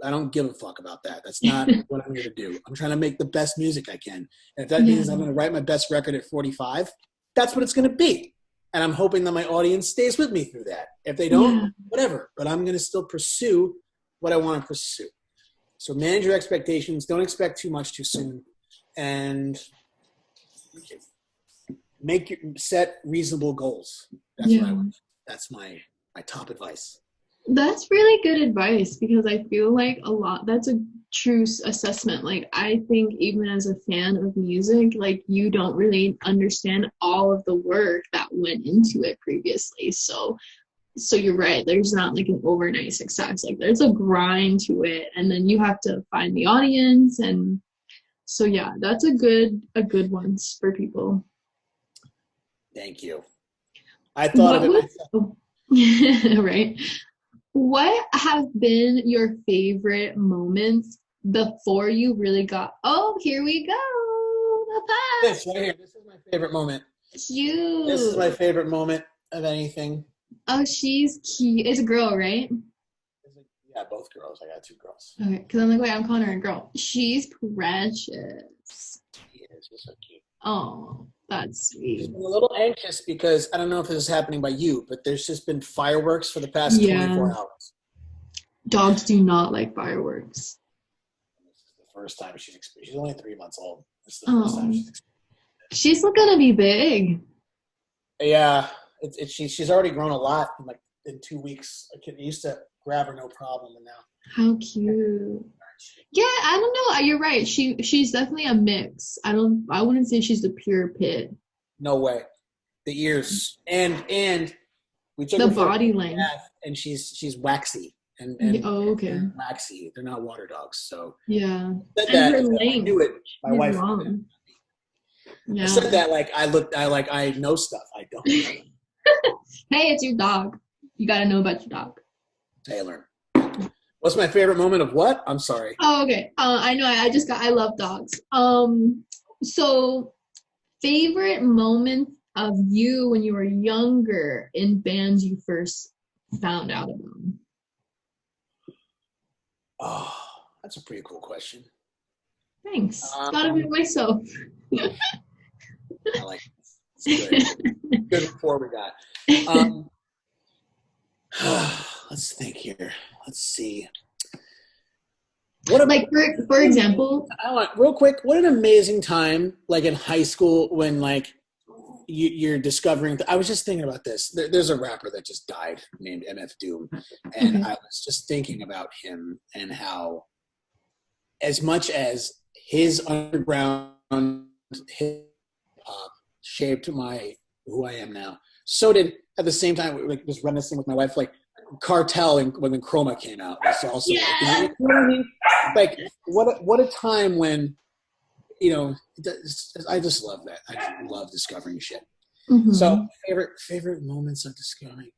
I don't give a fuck about that. That's not what I'm here to do. I'm trying to make the best music I can. And if that means I'm going to write my best record at 45, that's what it's going to be. And I'm hoping that my audience stays with me through that. If they don't, whatever. But I'm going to still pursue what I want to pursue. So manage your expectations. Don't expect too much too soon. And set reasonable goals. That's what I want. That's my top advice. That's really good advice, because I feel like that's a true assessment. Like, I think even as a fan of music, like, you don't really understand all of the work that went into it previously. So you're right. There's not like an overnight success. Like, there's a grind to it, and then you have to find the audience. And so, yeah, that's a good one for people. Thank you. I thought of it myself. Right. What have been your favorite moments before you really got, here we go, this right here. This is my favorite moment. Cute. This is my favorite moment of anything. Oh, she's cute. It's a girl, right? Yeah, both girls. I got 2 girls. Okay, because I'm like, wait, I'm calling her a girl. She's precious. She is. She's so cute. Oh, that's sweet. I'm a little anxious because I don't know if this is happening by you, but there's just been fireworks for the past 24 hours. Dogs do not like fireworks. This is the first time she's only 3 months old. This is the first time she's She's gonna be big. Yeah, She's already grown a lot in 2 weeks. I used to grab her no problem, and now. How cute. Yeah, I don't know. You're right. She's definitely a mix. I wouldn't say she's the pure pit. No way. The ears and we took the her body length, and she's waxy and okay. Waxy. They're not water dogs, so yeah. Said and that, her length. I knew it. My wife. Yeah. I said that like I know stuff. I don't. Hey, it's your dog. You got to know about your dog. Taylor. What's my favorite moment of what? I'm sorry. Oh, okay. I know. I love dogs. So favorite moment of you when you were younger in bands you first found out about? Oh, that's a pretty cool question. Thanks. Thought of it myself. I like this. It's good. Good rapport we got. Let's think here. Let's see. For example, real quick, what an amazing time like in high school when like you're discovering. I was just thinking about this. There's a rapper that just died named MF Doom, and I was just thinking about him and how, as much as his underground hip hop shaped who I am now, so did at the same time like just reminiscing with my wife like Cartel and when Chroma came out. Was also like, you know what I mean? Like what a time when. I just love that. I love discovering shit. Mm-hmm. So favorite moments of discovering.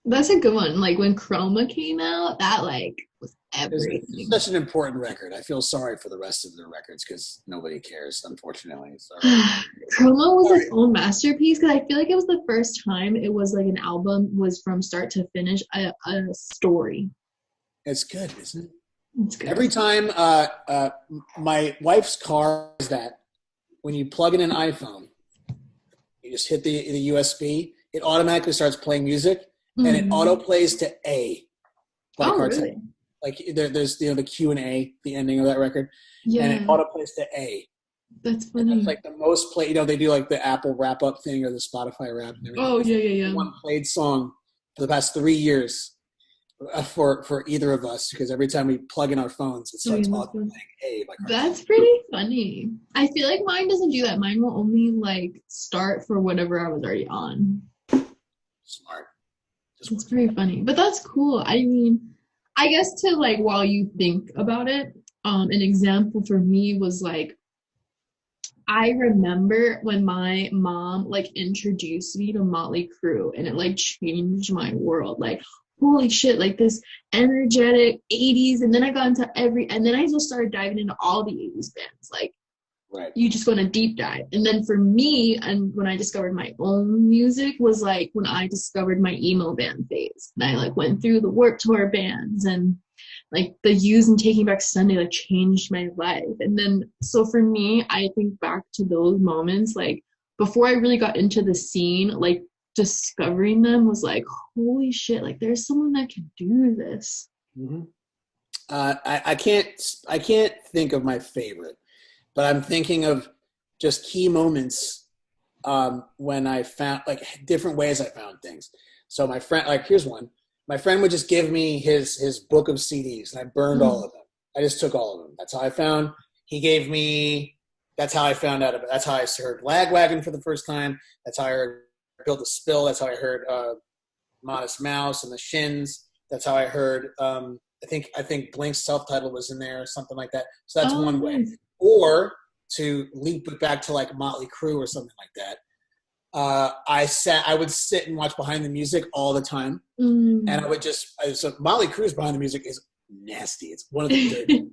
That's a good one. Like when Chroma came out, that like was everything. It's such an important record. I feel sorry for the rest of the records because nobody cares, unfortunately. So. Chroma was its own masterpiece because I feel like it was the first time it was like an album was from start to finish a story. It's good, isn't it? Every time my wife's car is that when you plug in an iPhone, you just hit the USB, it automatically starts playing music, and it auto plays to A. By Cartel. Really? Like there's the Q and A, the ending of that record, and it auto plays to A. That's funny. And that's like the most play. They do like the Apple wrap up thing or the Spotify wrap and everything. Oh yeah. One played song for the past 3 years. For either of us, because every time we plug in our phones, it starts playing "Hey" by Cartel. That's pretty funny. I feel like mine doesn't do that. Mine will only like start for whatever I was already on. Smart. It's pretty funny, but that's cool. I mean, I guess to like while you think about it, an example for me was like I remember when my mom like introduced me to Motley Crue, and it like changed my world. Like, holy shit, like this energetic 80s, and then I got into and then I just started diving into all the 80s bands. Like, you just want to deep dive. And then for me, and when I discovered my own music was like when I discovered my emo band phase. And I like went through the Warped Tour bands, and like the Used and Taking Back Sunday like changed my life. And then so for me, I think back to those moments, like before I really got into the scene, like discovering them was like, holy shit, like there's someone that can do this. Mm-hmm. I can't think of my favorite, but I'm thinking of just key moments when I found like different ways I found things. So my friend, like here's one. My friend would just give me his book of CDs, and I burned all of them. I just took all of them. That's how I found. He gave me. That's how I found out about. That's how I heard Lagwagon for the first time. That's how I heard Build a Spill. That's how I heard Modest Mouse and the Shins. That's how I heard. I think Blink's self-titled was in there or something like that. So that's one way. Or to leap it back to like Motley Crue or something like that. I would sit and watch Behind the Music all the time, and I would so Motley Crue's Behind the Music is nasty. It's one of the dirty ones.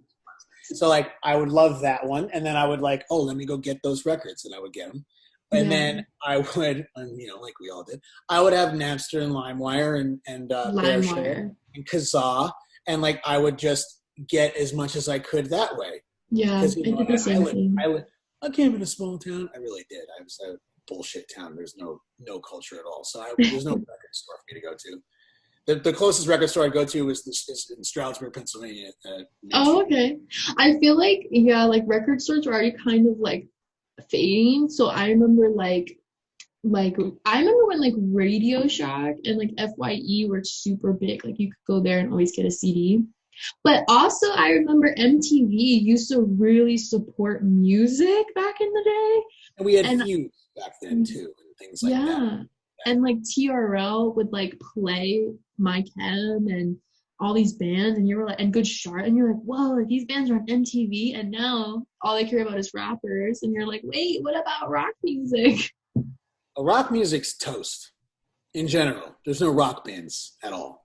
So like I would love that one, and then I would like, oh, let me go get those records, and I would get them, and then I would, like we all did, I would have Napster and LimeWire and LimeWire and Kazaa, and like I would just get as much as I could that way. Yeah, I did the same thing. I came in a small town. I really did. I was a bullshit town. There's no culture at all. So there's no record store for me to go to. The closest record store I go to is in Stroudsburg, Pennsylvania. Oh, okay. I feel like, like record stores are already kind of like fading. So I remember like like I remember when like Radio Shack and like FYE were super big. Like you could go there and always get a CD. But also I remember MTV used to really support music back in the day. And we had And Fuse back then too, and things like that. yeah. And like TRL would like play My Chem and all these bands, and you were like, and Good Start, and you're like, whoa, like these bands are on MTV, and now all I care about is rappers, and you're like, wait, what about rock music? Rock music's toast in general. There's no rock bands at all.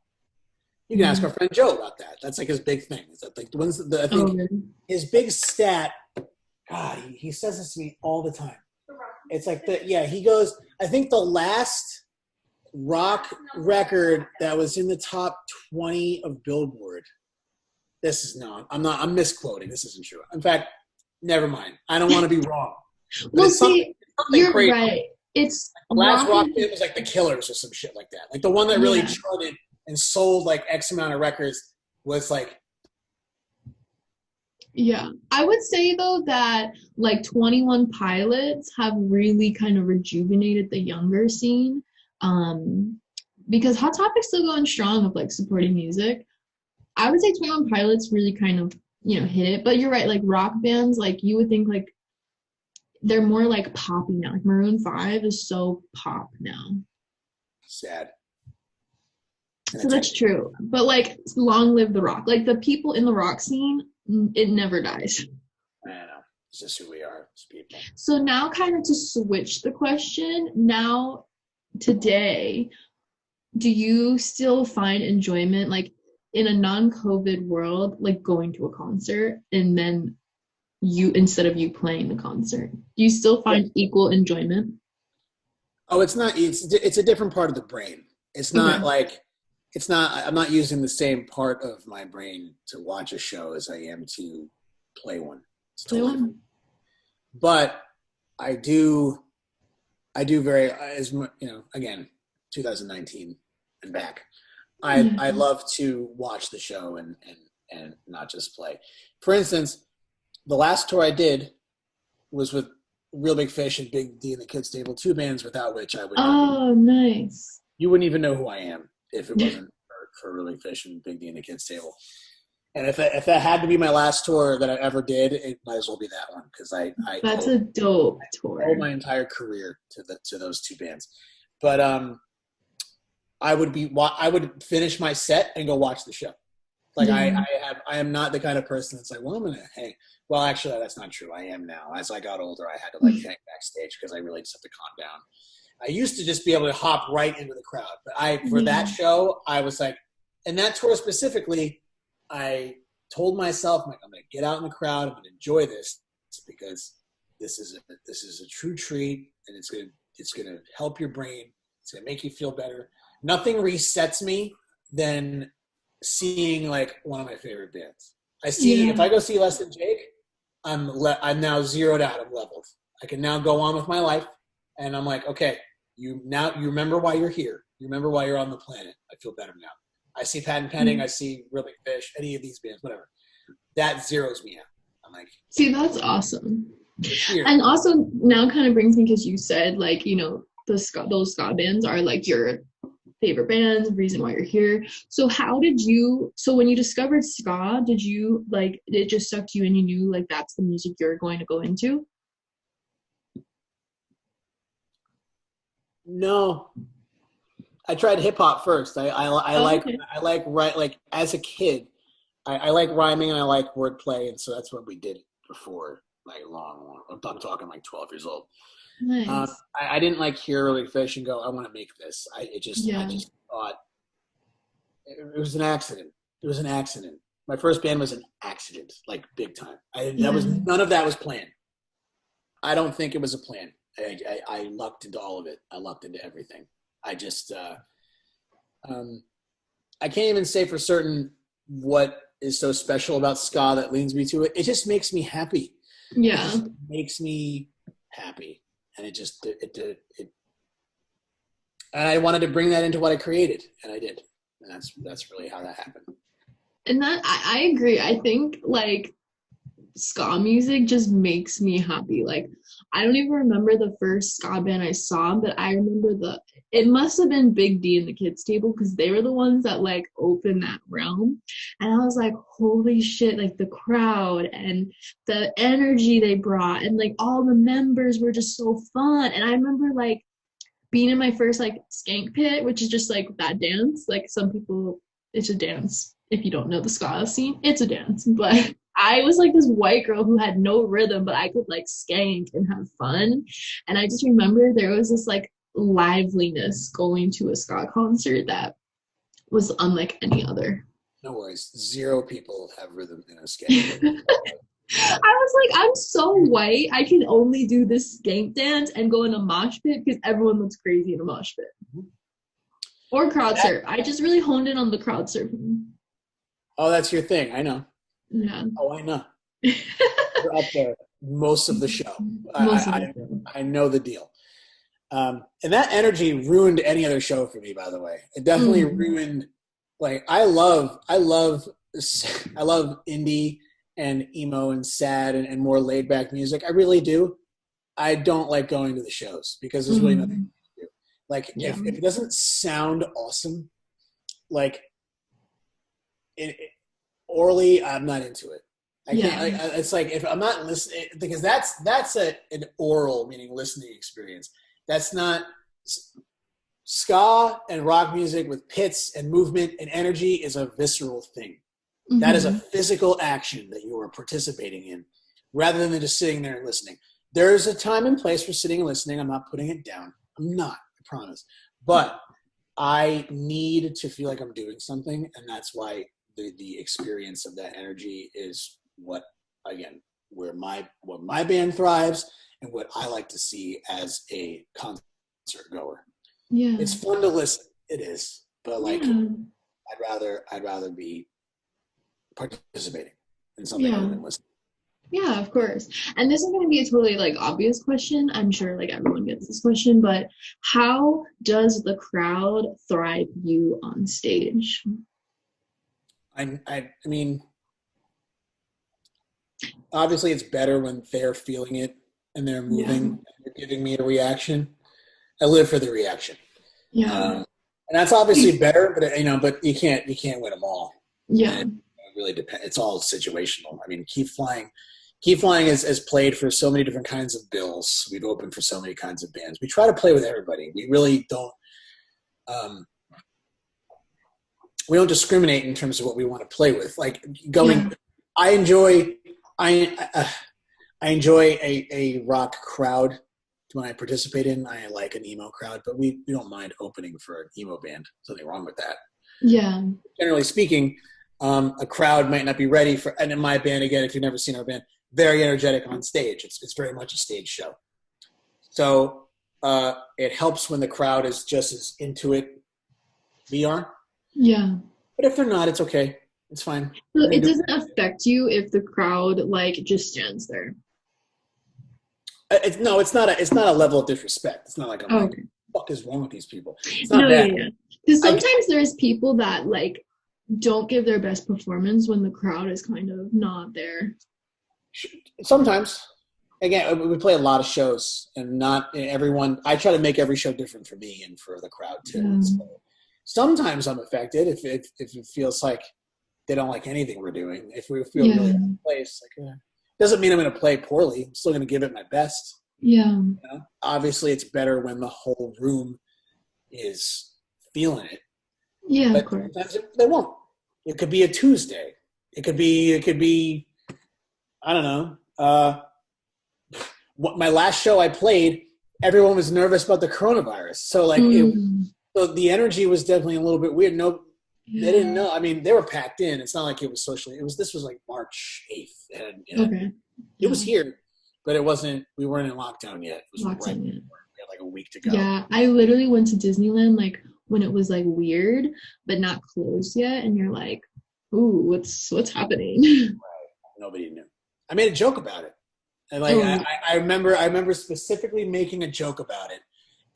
You can ask our friend Joe about that. That's like his big thing. Is that like the ones that I think his big stat? God, he says this to me all the time. It's like he goes, I think the last rock record that was in the top 20 of Billboard. I'm misquoting. This isn't true. In fact, never mind. I don't want to be wrong. Well, see, you're crazy. Right. It's the last rock band was like the Killers or some shit like that. Like the one that really charted and sold like X amount of records was like. Yeah, I would say though that like 21 Pilots have really kind of rejuvenated the younger scene, because Hot Topic's still going strong of like supporting music. I would say 21 Pilots really kind of hit it, but you're right, like rock bands, like you would think like they're more like poppy now. Like Maroon 5 is so pop now. Sad. So that's true, but like long live the rock. Like the people in the rock scene, it never dies. I know. It's just who we are as people. So now kind of to switch the question, now today, do you still find enjoyment like in a non-COVID world, like going to a concert and then instead of you playing the concert? Do you still find equal enjoyment? Oh, it's a different part of the brain. It's not I'm not using the same part of my brain to watch a show as I am to play one. It's totally different. But I do very, as again, 2019 and back. I love to watch the show and not just play. For instance, the last tour I did was with Real Big Fish and Big D and the Kids Table, two bands without which I would. Oh, nice. You wouldn't even know who I am if it wasn't for Real Big Fish and Big D and the Kids Table. And if that had to be my last tour that I ever did, it might as well be that one because that's a dope tour. I owe my entire career to those two bands. But I would finish my set and go watch the show. Like I am not the kind of person that's like, well, I'm gonna hang. Well, actually, that's not true. I am now. As I got older, I had to hang backstage because I really just have to calm down. I used to just be able to hop right into the crowd, but for that show, I was like, and that tour specifically, I told myself, I'm going to get out in the crowd. I'm going to enjoy this because this is a true treat, and it's going to help your brain. It's going to make you feel better. Nothing resets me than seeing like one of my favorite bands. If I go see Less Than Jake, I'm now zeroed out. I'm leveled. I can now go on with my life, and I'm like, okay, you remember why you're here. You remember why you're on the planet. I feel better now. I see Patent Pending. I see Real Big Fish. Any of these bands, whatever. That zeroes me out. I'm like, see, that's awesome. And also now kind of brings me, because you said like those ska bands are like your favorite bands, reason why you're here. So when you discovered ska, did you like it just sucked you in? You knew like that's the music you're going to go into? No, I tried hip hop first. I like as a kid, I like rhyming and I like wordplay, and so that's what we did before like long. I'm talking like 12 years old. Nice. I didn't like hear Real Big Fish and go, I want to make this. I just thought it was an accident. It was an accident. My first band was an accident, like big time. None of that was planned. I don't think it was a plan. I lucked into all of it. I lucked into everything. I just, I can't even say for certain what is so special about ska that leads me to it. It just makes me happy. Yeah. It makes me happy. And and I wanted to bring that into what I created, and I did. And that's really how that happened. And that, I agree. I think like ska music just makes me happy. Like, I don't even remember the first ska band I saw, but I remember it must have been Big D and the Kids Table, because they were the ones that like opened that realm. And I was like, holy shit, like the crowd and the energy they brought, and like all the members were just so fun. And I remember like being in my first like skank pit, which is just like that dance. Like, some people, it's a dance. If you don't know the ska scene, it's a dance. But I was like this white girl who had no rhythm, but I could like skank and have fun. And I just remember there was this like liveliness going to a ska concert that was unlike any other. No worries. 0 people have rhythm in a skank. I was like, I'm so white, I can only do this skank dance and go in a mosh pit because everyone looks crazy in a mosh pit. Mm-hmm. Or crowd surf. I just really honed in on the crowd surfing. Oh, that's your thing. I know. Yeah. Oh, I know. You're up there most of the show. I know the deal. And that energy ruined any other show for me, by the way. It definitely ruined, like, I love indie and emo and sad and more laid back music. I really do. I don't like going to the shows because there's really nothing to do. Like, if it doesn't sound awesome, like orally, I'm not into it. I can't. It's like, if I'm not listening, because that's an oral, meaning listening experience. That's not ska and rock music with pits and movement and energy is a visceral thing. Mm-hmm. That is a physical action that you are participating in, rather than just sitting there and listening. There's a time and place for sitting and listening. I'm not putting it down. I'm not, I promise. But I need to feel like I'm doing something, and that's why the experience of that energy is what my band thrives and what I like to see as a concert goer. Yeah, it's fun to listen. It is, but like, I'd rather be participating in something other than listening. Yeah, of course. And this is going to be a totally like obvious question. I'm sure like everyone gets this question, but how does the crowd thrive you on stage? I mean, obviously it's better when they're feeling it and they're moving and they're giving me a reaction. I live for the reaction. Yeah. And that's obviously better, but you can't win them all. Yeah. And it really depends. It's all situational. I mean, Keep Flying is played for so many different kinds of bills. We've opened for so many kinds of bands. We try to play with everybody. We really don't discriminate in terms of what we want to play with. Like I enjoy a rock crowd when I participate in. I like an emo crowd, but we don't mind opening for an emo band. There's nothing wrong with that. Yeah. Generally speaking, a crowd might not be ready for, and in my band, again, if you've never seen our band, very energetic on stage. It's very much a stage show. So it helps when the crowd is just as into it we are. Yeah. But if they're not, it's okay. It's fine. So it doesn't affect you if the crowd like just stands there. It's not a level of disrespect. It's not like what the fuck is wrong with these people? It's not that. Yeah. Because sometimes there's people that like don't give their best performance when the crowd is kind of not there. Sometimes. Again, we play a lot of shows, and not everyone. I try to make every show different for me and for the crowd too. So sometimes I'm affected if it feels like they don't like anything we're doing. If we feel really out of place, doesn't mean I'm going to play poorly. I'm still going to give it my best. Yeah. Obviously, it's better when the whole room is feeling it. Yeah, but of course. Sometimes they won't. It could be a Tuesday. It could be. I don't know. My last show I played, everyone was nervous about the coronavirus. So so the energy was definitely a little bit weird. They didn't know. I mean, they were packed in. It's not like it was socially. This was like March 8th, and it was here, but it wasn't. We weren't in lockdown yet. It was We had like a week to go. Yeah, I literally went to Disneyland like when it was like weird, but not closed yet, and you're like, "Ooh, what's happening?" Right. Nobody knew. I made a joke about it. And I remember specifically making a joke about it,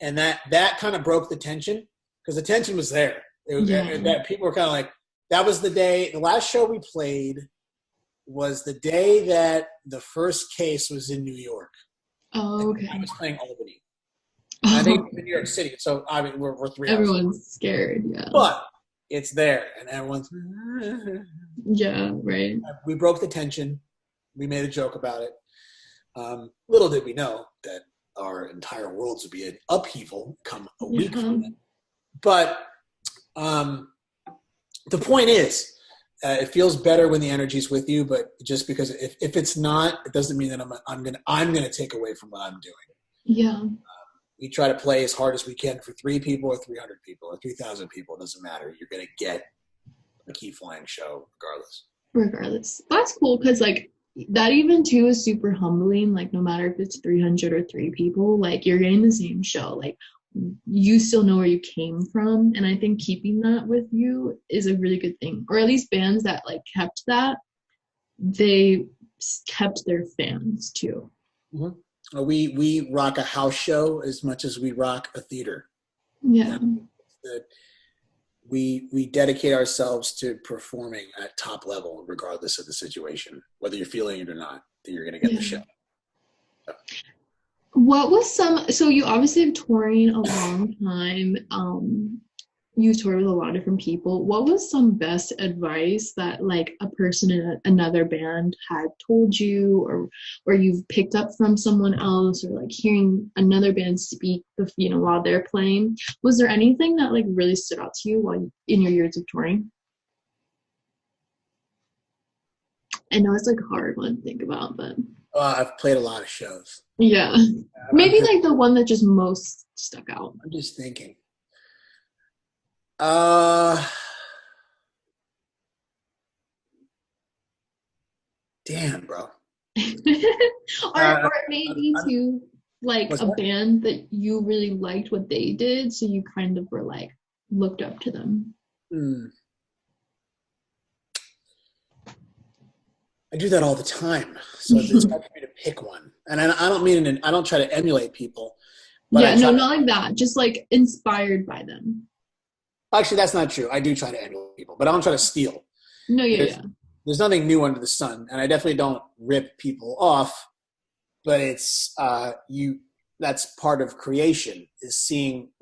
and that kind of broke the tension because the tension was there. That people were kind of like, that was the day. The last show we played was the day that the first case was in New York. Oh, okay. I was playing Albany. I think it's in New York City, so I mean we're 3 hours. Everyone's scared, yeah. But it's there, and everyone's. Yeah, right. We broke the tension. We made a joke about it. Little did we know that our entire worlds would be an upheaval come a week from it. But the point is, it feels better when the energy's with you. But just because if it's not, it doesn't mean that I'm gonna take away from what I'm doing. Yeah. We try to play as hard as we can for 3 people or 300 people or 3,000 people. It doesn't matter. You're gonna get a key flying show regardless. That's cool, because like that even too is super humbling. Like no matter if it's 300 or 3 people, like you're getting the same show. Like you still know where you came from, and I think keeping that with you is a really good thing. Or at least bands that like kept that, they kept their fans too. Mm-hmm. We rock a house show as much as we rock a theater. Yeah. We dedicate ourselves to performing at top level, regardless of the situation, whether you're feeling it or not, that you're going to get the show. So. What was so you obviously have touring a long time. You toured with a lot of different people. What was some best advice that like a person in another band had told you, or you've picked up from someone else, or like hearing another band speak, while they're playing? Was there anything that like really stood out to you while in your years of touring? I know it's like a hard one to think about, but I've played a lot of shows. Yeah, maybe like the one that just most stuck out. I'm just thinking. Damn, bro. or maybe too, like a band that you really liked what they did, so you kind of were like looked up to them. I do that all the time, so it's hard for me to pick one. And I don't try to emulate people. But not like that. Just like inspired by them. Actually, that's not true. I do try to emulate people, but I don't try to steal. No, yeah. There's nothing new under the sun, and I definitely don't rip people off. But it's that's part of creation, is seeing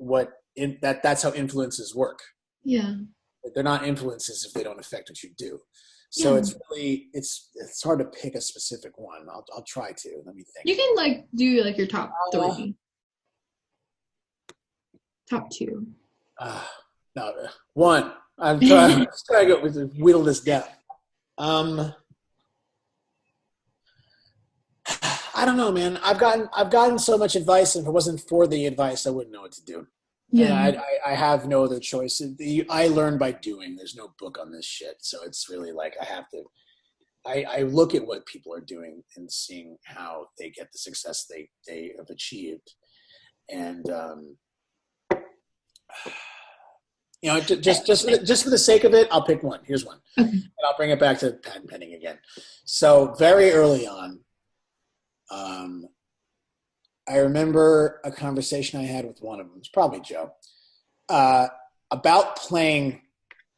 that's how influences work. Yeah. They're not influences if they don't affect what you do. So it's really it's hard to pick a specific one. I'll try to. Let me think. You can like do like your top 3. Top 2. No, 1. I'm trying to go whittle this down. I don't know, man. I've gotten so much advice, and if it wasn't for the advice, I wouldn't know what to do. Yeah, I have no other choice. I learn by doing. There's no book on this shit, so it's really like I have to. I look at what people are doing and seeing how they get the success they have achieved, and just for the sake of it, I'll pick one. Here's one, and I'll bring it back to patent pending again. So very early on, I remember a conversation I had with one of them. It's probably Joe, about playing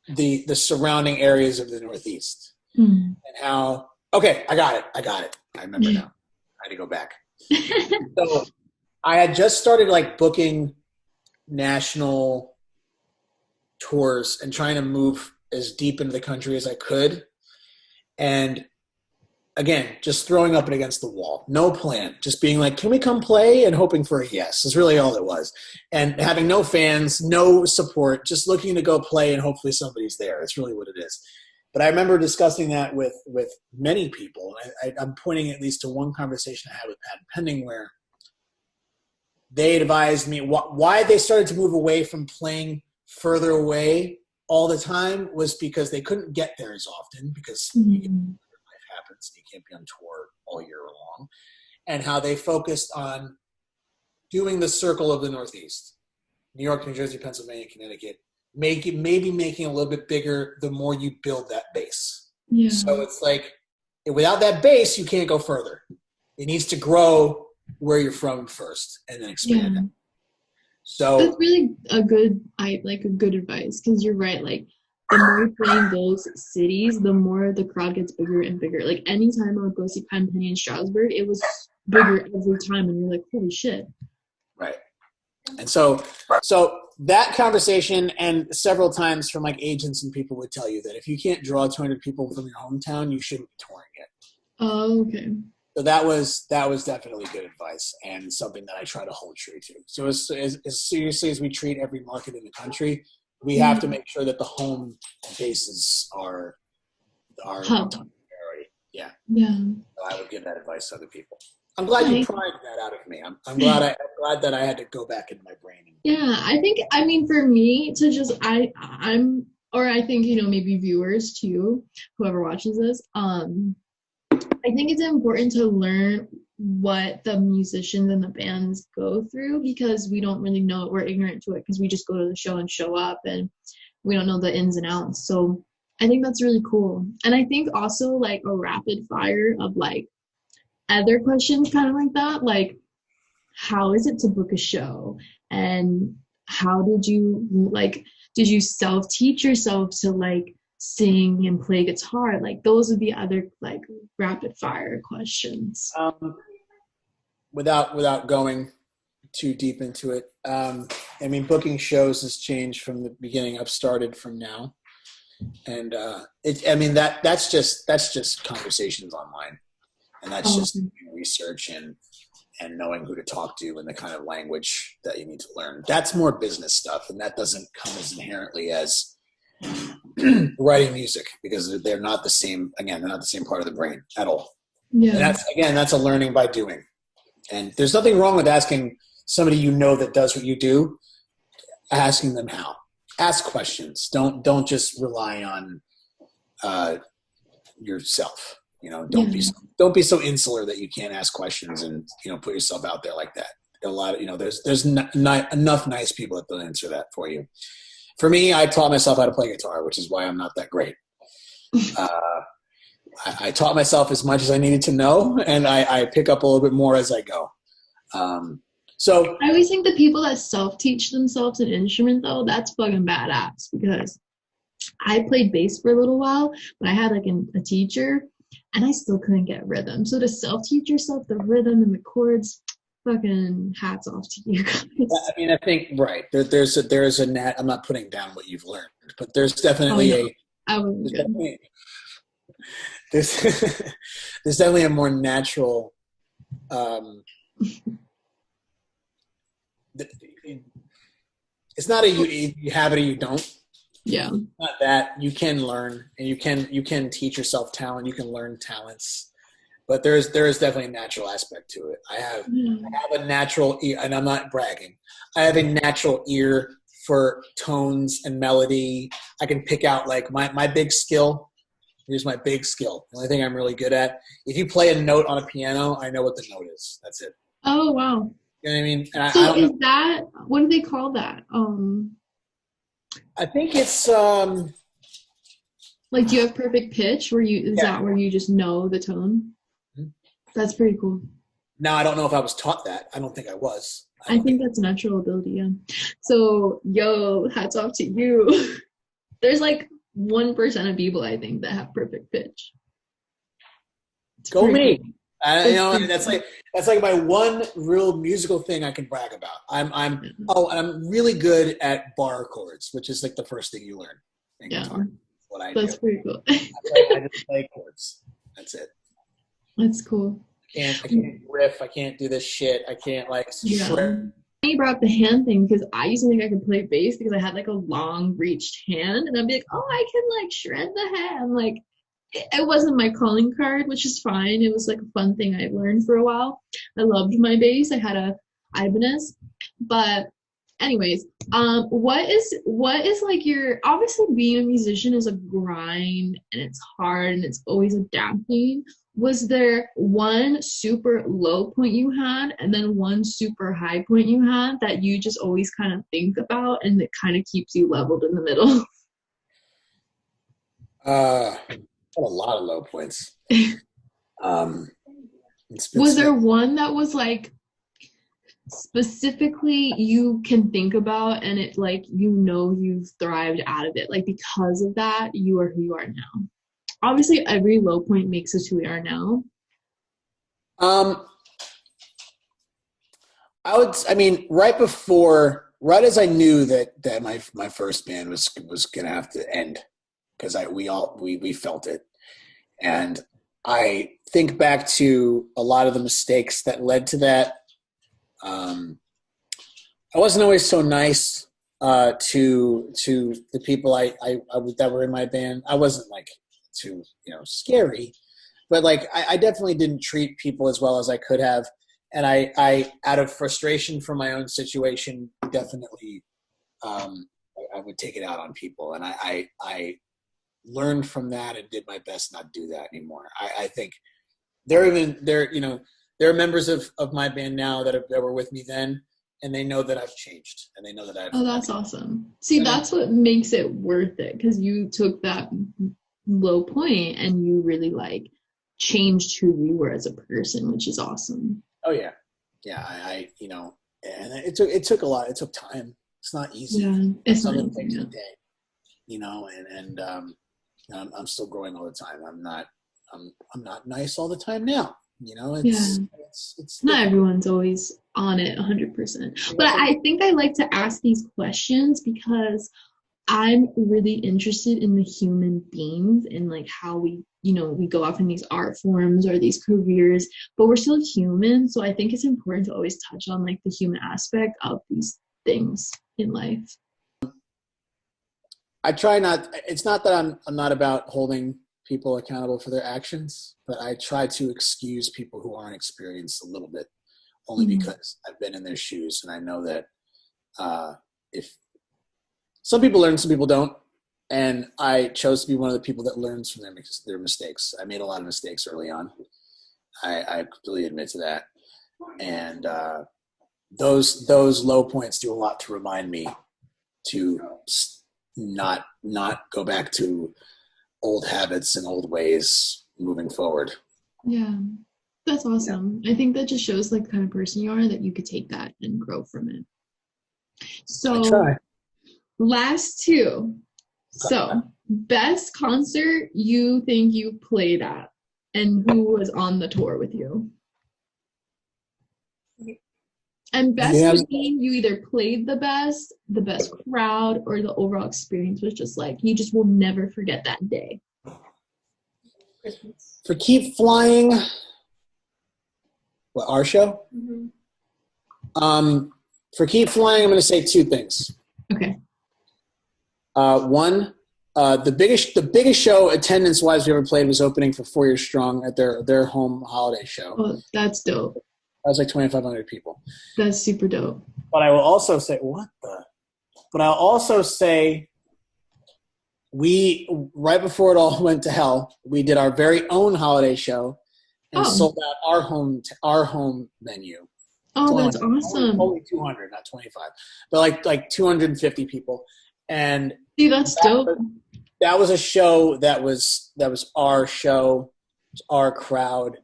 the surrounding areas of the Northeast, and how. Okay, I got it. I remember now. I had to go back. So I had just started like booking national tours and trying to move as deep into the country as I could. And again, just throwing up it against the wall. No plan. Just being like, can we come play? And hoping for a yes is really all it was. And having no fans, no support, just looking to go play and hopefully somebody's there. That's really what it is. But I remember discussing that with many people. I'm pointing at least to one conversation I had with Patent Pending where they advised me why they started to move away from playing further away all the time was because they couldn't get there as often because life happens. You can't be on tour all year long. And how they focused on doing the circle of the Northeast, New York, New Jersey, Pennsylvania, Connecticut, maybe making a little bit bigger the more you build that base. Yeah. So it's like without that base, you can't go further. It needs to grow where you're from first and then expand it. So that's really a good advice, because you're right. Like the more you play in those cities, the more the crowd gets bigger and bigger. Like anytime I would go see Pat and Penny in Strasbourg, it was bigger every time, and you're like, holy shit. Right. And so that conversation, and several times from like agents and people would tell you that if you can't draw 200 people from your hometown, you shouldn't be touring it. Oh, okay. So that was definitely good advice, and something that I try to hold true to. So as seriously as we treat every market in the country, we have to make sure that the home bases are top priority. Yeah. Yeah. So I would give that advice to other people. I'm glad you pried that out of me. I'm glad that I had to go back into my brain. Yeah, I mean, for me to just, I think, you know, maybe viewers too, whoever watches this, I think it's important to learn what the musicians and the bands go through, because we don't really know it. We're ignorant to it because we just go to the show and show up, and we don't know the ins and outs. So I think that's really cool. And I think also like a rapid fire of like other questions kind of like that, like how is it to book a show, and how did you self-teach yourself to like sing and play guitar? Like those would be other like rapid fire questions. Without going too deep into it, I mean, booking shows has changed from the beginning. I've started from now, and that's just conversations online, and that's just research and knowing who to talk to and the kind of language that you need to learn. That's more business stuff, and that doesn't come as inherently as writing music, because they're not the same. Again, they're not the same part of the brain at all. Yeah. And that's a learning by doing. And there's nothing wrong with asking somebody you know that does what you do, asking them how. Ask questions. Don't just rely on yourself. You know, don't be so insular that you can't ask questions and, you know, put yourself out there like that. A lot of, you know, there's not enough nice people that will answer that for you. For me, I taught myself how to play guitar, which is why I'm not that great. I taught myself as much as I needed to know, and I pick up a little bit more as I go. So I always think the people that self-teach themselves an instrument, though, that's fucking badass, because I played bass for a little while, but I had like a teacher, and I still couldn't get rhythm. So to self-teach yourself the rhythm and the chords, fucking hats off to you guys. I mean, I think, right, there's a I'm not putting down what you've learned, but there's definitely there's definitely a more natural it's not a you have it or you don't. Yeah. Not that. You can learn, and you can teach yourself talent. You can learn talents, but there is definitely a natural aspect to it. I have a natural ear, and I'm not bragging. I have a natural ear for tones and melody. I can pick out like my big skill. Here's my big skill. The only thing I'm really good at. If you play a note on a piano, I know what the note is. That's it. Oh wow. You know what I mean? And so is that, what do they call that? I think it's like, do you have perfect pitch where that where you just know the tone? Mm-hmm. That's pretty cool. Now, I don't know if I was taught that. I don't think I was. I think that's natural ability, yeah. So, hats off to you. There's like 1% of people, I think, that have perfect pitch. Go me. Cool. That's like my one real musical thing I can brag about. I'm really good at bar chords, which is like the first thing you learn in guitar. That's pretty cool. I just play chords. That's it. That's cool. I can't riff. I can't do this shit. I can't shred. You brought up the hand thing, because I used to think I could play bass because I had like a long reached hand, and I'd be like, oh, I can like shred the hand. Like, it wasn't my calling card, which is fine. It was like a fun thing I learned for a while. I loved my bass. I had a Ibanez. But anyways, what is like your, obviously being a musician is a grind, and it's hard, and it's always adapting. Was there one super low point you had, and then one super high point you had that you just always kind of think about, and that kind of keeps you leveled in the middle? A lot of low points. Was there one that was like specifically you can think about, and it like, you know, you've thrived out of it, like because of that you are who you are now? Obviously every low point makes us who we are now. Um, I mean, right as I knew that my first band was gonna have to end, because we felt it, and I think back to a lot of the mistakes that led to that. I wasn't always so nice to the people that were in my band. I wasn't like too scary, but like I definitely didn't treat people as well as I could have, and I out of frustration from my own situation, definitely I would take it out on people, and I learned from that and did my best not to do that anymore. I think there are members of my band now that were with me then, and they know that I've changed, and they know that Oh, that's awesome. See, that's what makes it worth it, because you took that low point and you really like changed who you were as a person, which is awesome. Oh yeah, yeah. And it took a lot. It took time. It's not easy. Yeah, it's something not takes a day, and I'm still growing all the time. I'm not nice all the time now. It's not everyone's always on it 100%. But I think I like to ask these questions because I'm really interested in the human beings and like how we go off in these art forms or these careers, but we're still human. So I think it's important to always touch on like the human aspect of these things in life. I try not. It's not that I'm not about holding people accountable for their actions, but I try to excuse people who aren't experienced a little bit, only because I've been in their shoes, and I know that if some people learn, some people don't, and I chose to be one of the people that learns from their mistakes. I made a lot of mistakes early on. I completely admit to that, and those low points do a lot to remind me to not go back to old habits and old ways moving forward. Yeah, that's awesome. Yeah. I think that just shows like the kind of person you are, that you could take that and grow from it. So last two. So best concert you think you played at, and who was on the tour with you? And best would mean you either played the best crowd, or the overall experience was just like, you just will never forget that day. For Keep Flying, what, our show? For Keep Flying, I'm going to say two things. Okay. One, the biggest show attendance-wise we ever played was opening for 4 Years Strong at their home holiday show. Oh, that's dope. That was like 2,500 people. That's super dope. But I will also say, I'll also say, right before it all went to hell, we did our very own holiday show and sold out our home venue. Oh, that's awesome. Only 200, not 25, but like 250 people. And see, that's dope. That was a show that was our show, our crowd.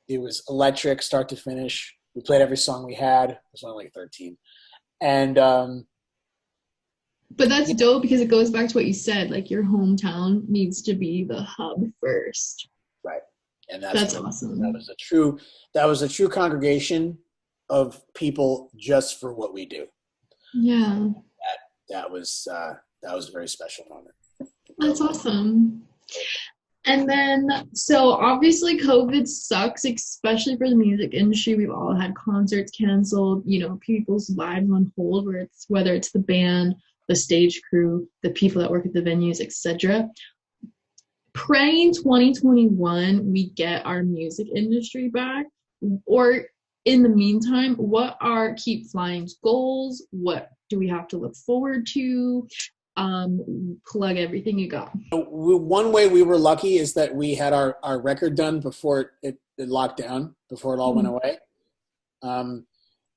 It was electric, start to finish. We played every song we had. It was only like 13. And but that's dope, because it goes back to what you said, like your hometown needs to be the hub first. Right. And that's awesome. That was a true congregation of people just for what we do. Yeah. That was a very special moment. That's awesome. And then, so obviously COVID sucks, especially for the music industry. We've all had concerts canceled, people's lives on hold, whether it's the band, the stage crew, the people that work at the venues, etc. Praying 2021 we get our music industry back, or in the meantime, what are Keep Flying's goals? What do we have to look forward to? Plug everything you got. One way we were lucky is that we had our record done before it locked down, before it all went away.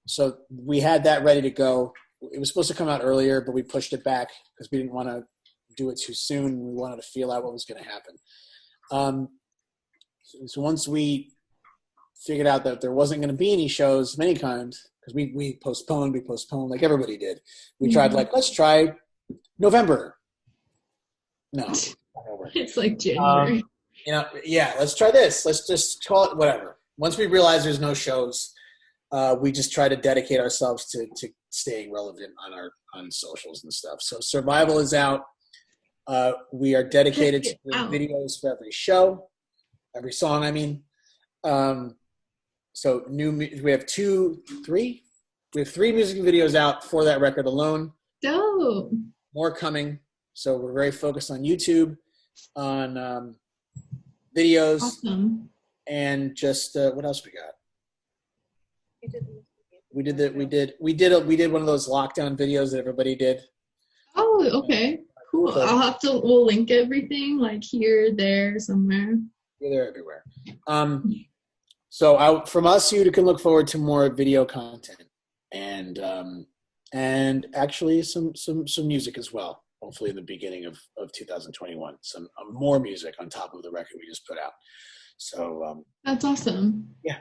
So we had that ready to go. It was supposed to come out earlier, but we pushed it back because we didn't want to do it too soon. We wanted to feel out what was going to happen. So once we figured out that there wasn't going to be any shows of any kind, because we postponed like everybody did. We tried like, let's try November. No, October. It's like January. Yeah, let's try this. Let's just call it whatever. Once we realized there's no shows, we just try to dedicate ourselves to staying relevant on socials and stuff. So Survival is out. We are dedicated to videos for every show, every song. I mean, so we have three music videos out for that record alone. Dope. More coming. So we're very focused on YouTube, on videos, awesome. And just what else we got? We did one of those lockdown videos that everybody did. Oh, okay, cool. So, we'll link everything like here, there, somewhere. Here, there, everywhere. So from us, you can look forward to more video content and actually some music as well. Hopefully in the beginning of 2021, some more music on top of the record we just put out. So that's awesome. Yeah,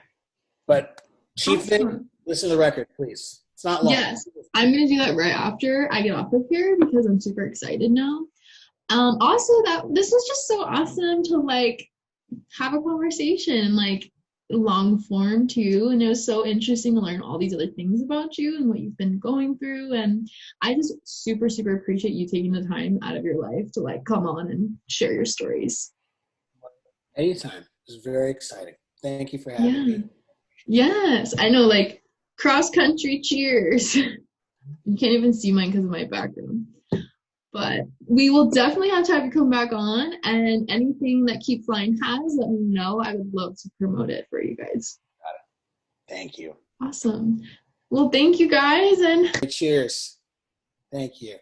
but chief thing, listen to the record, please. It's not long. Yes, I'm gonna do that right after I get off of here because I'm super excited now. Also, that this was just so awesome to like have a conversation like long form too, and it was so interesting to learn all these other things about you and what you've been going through, and I just super appreciate you taking the time out of your life to like come on and share your stories. Anytime. It was very exciting. Thank you for having me. Yes, I know, like cross country cheers. You can't even see mine because of my background. But we will definitely have to have you come back on, and anything that Keep Flying has, let me know. I would love to promote it for you guys. Got it. Thank you. Awesome. Well, thank you guys, and cheers. Thank you.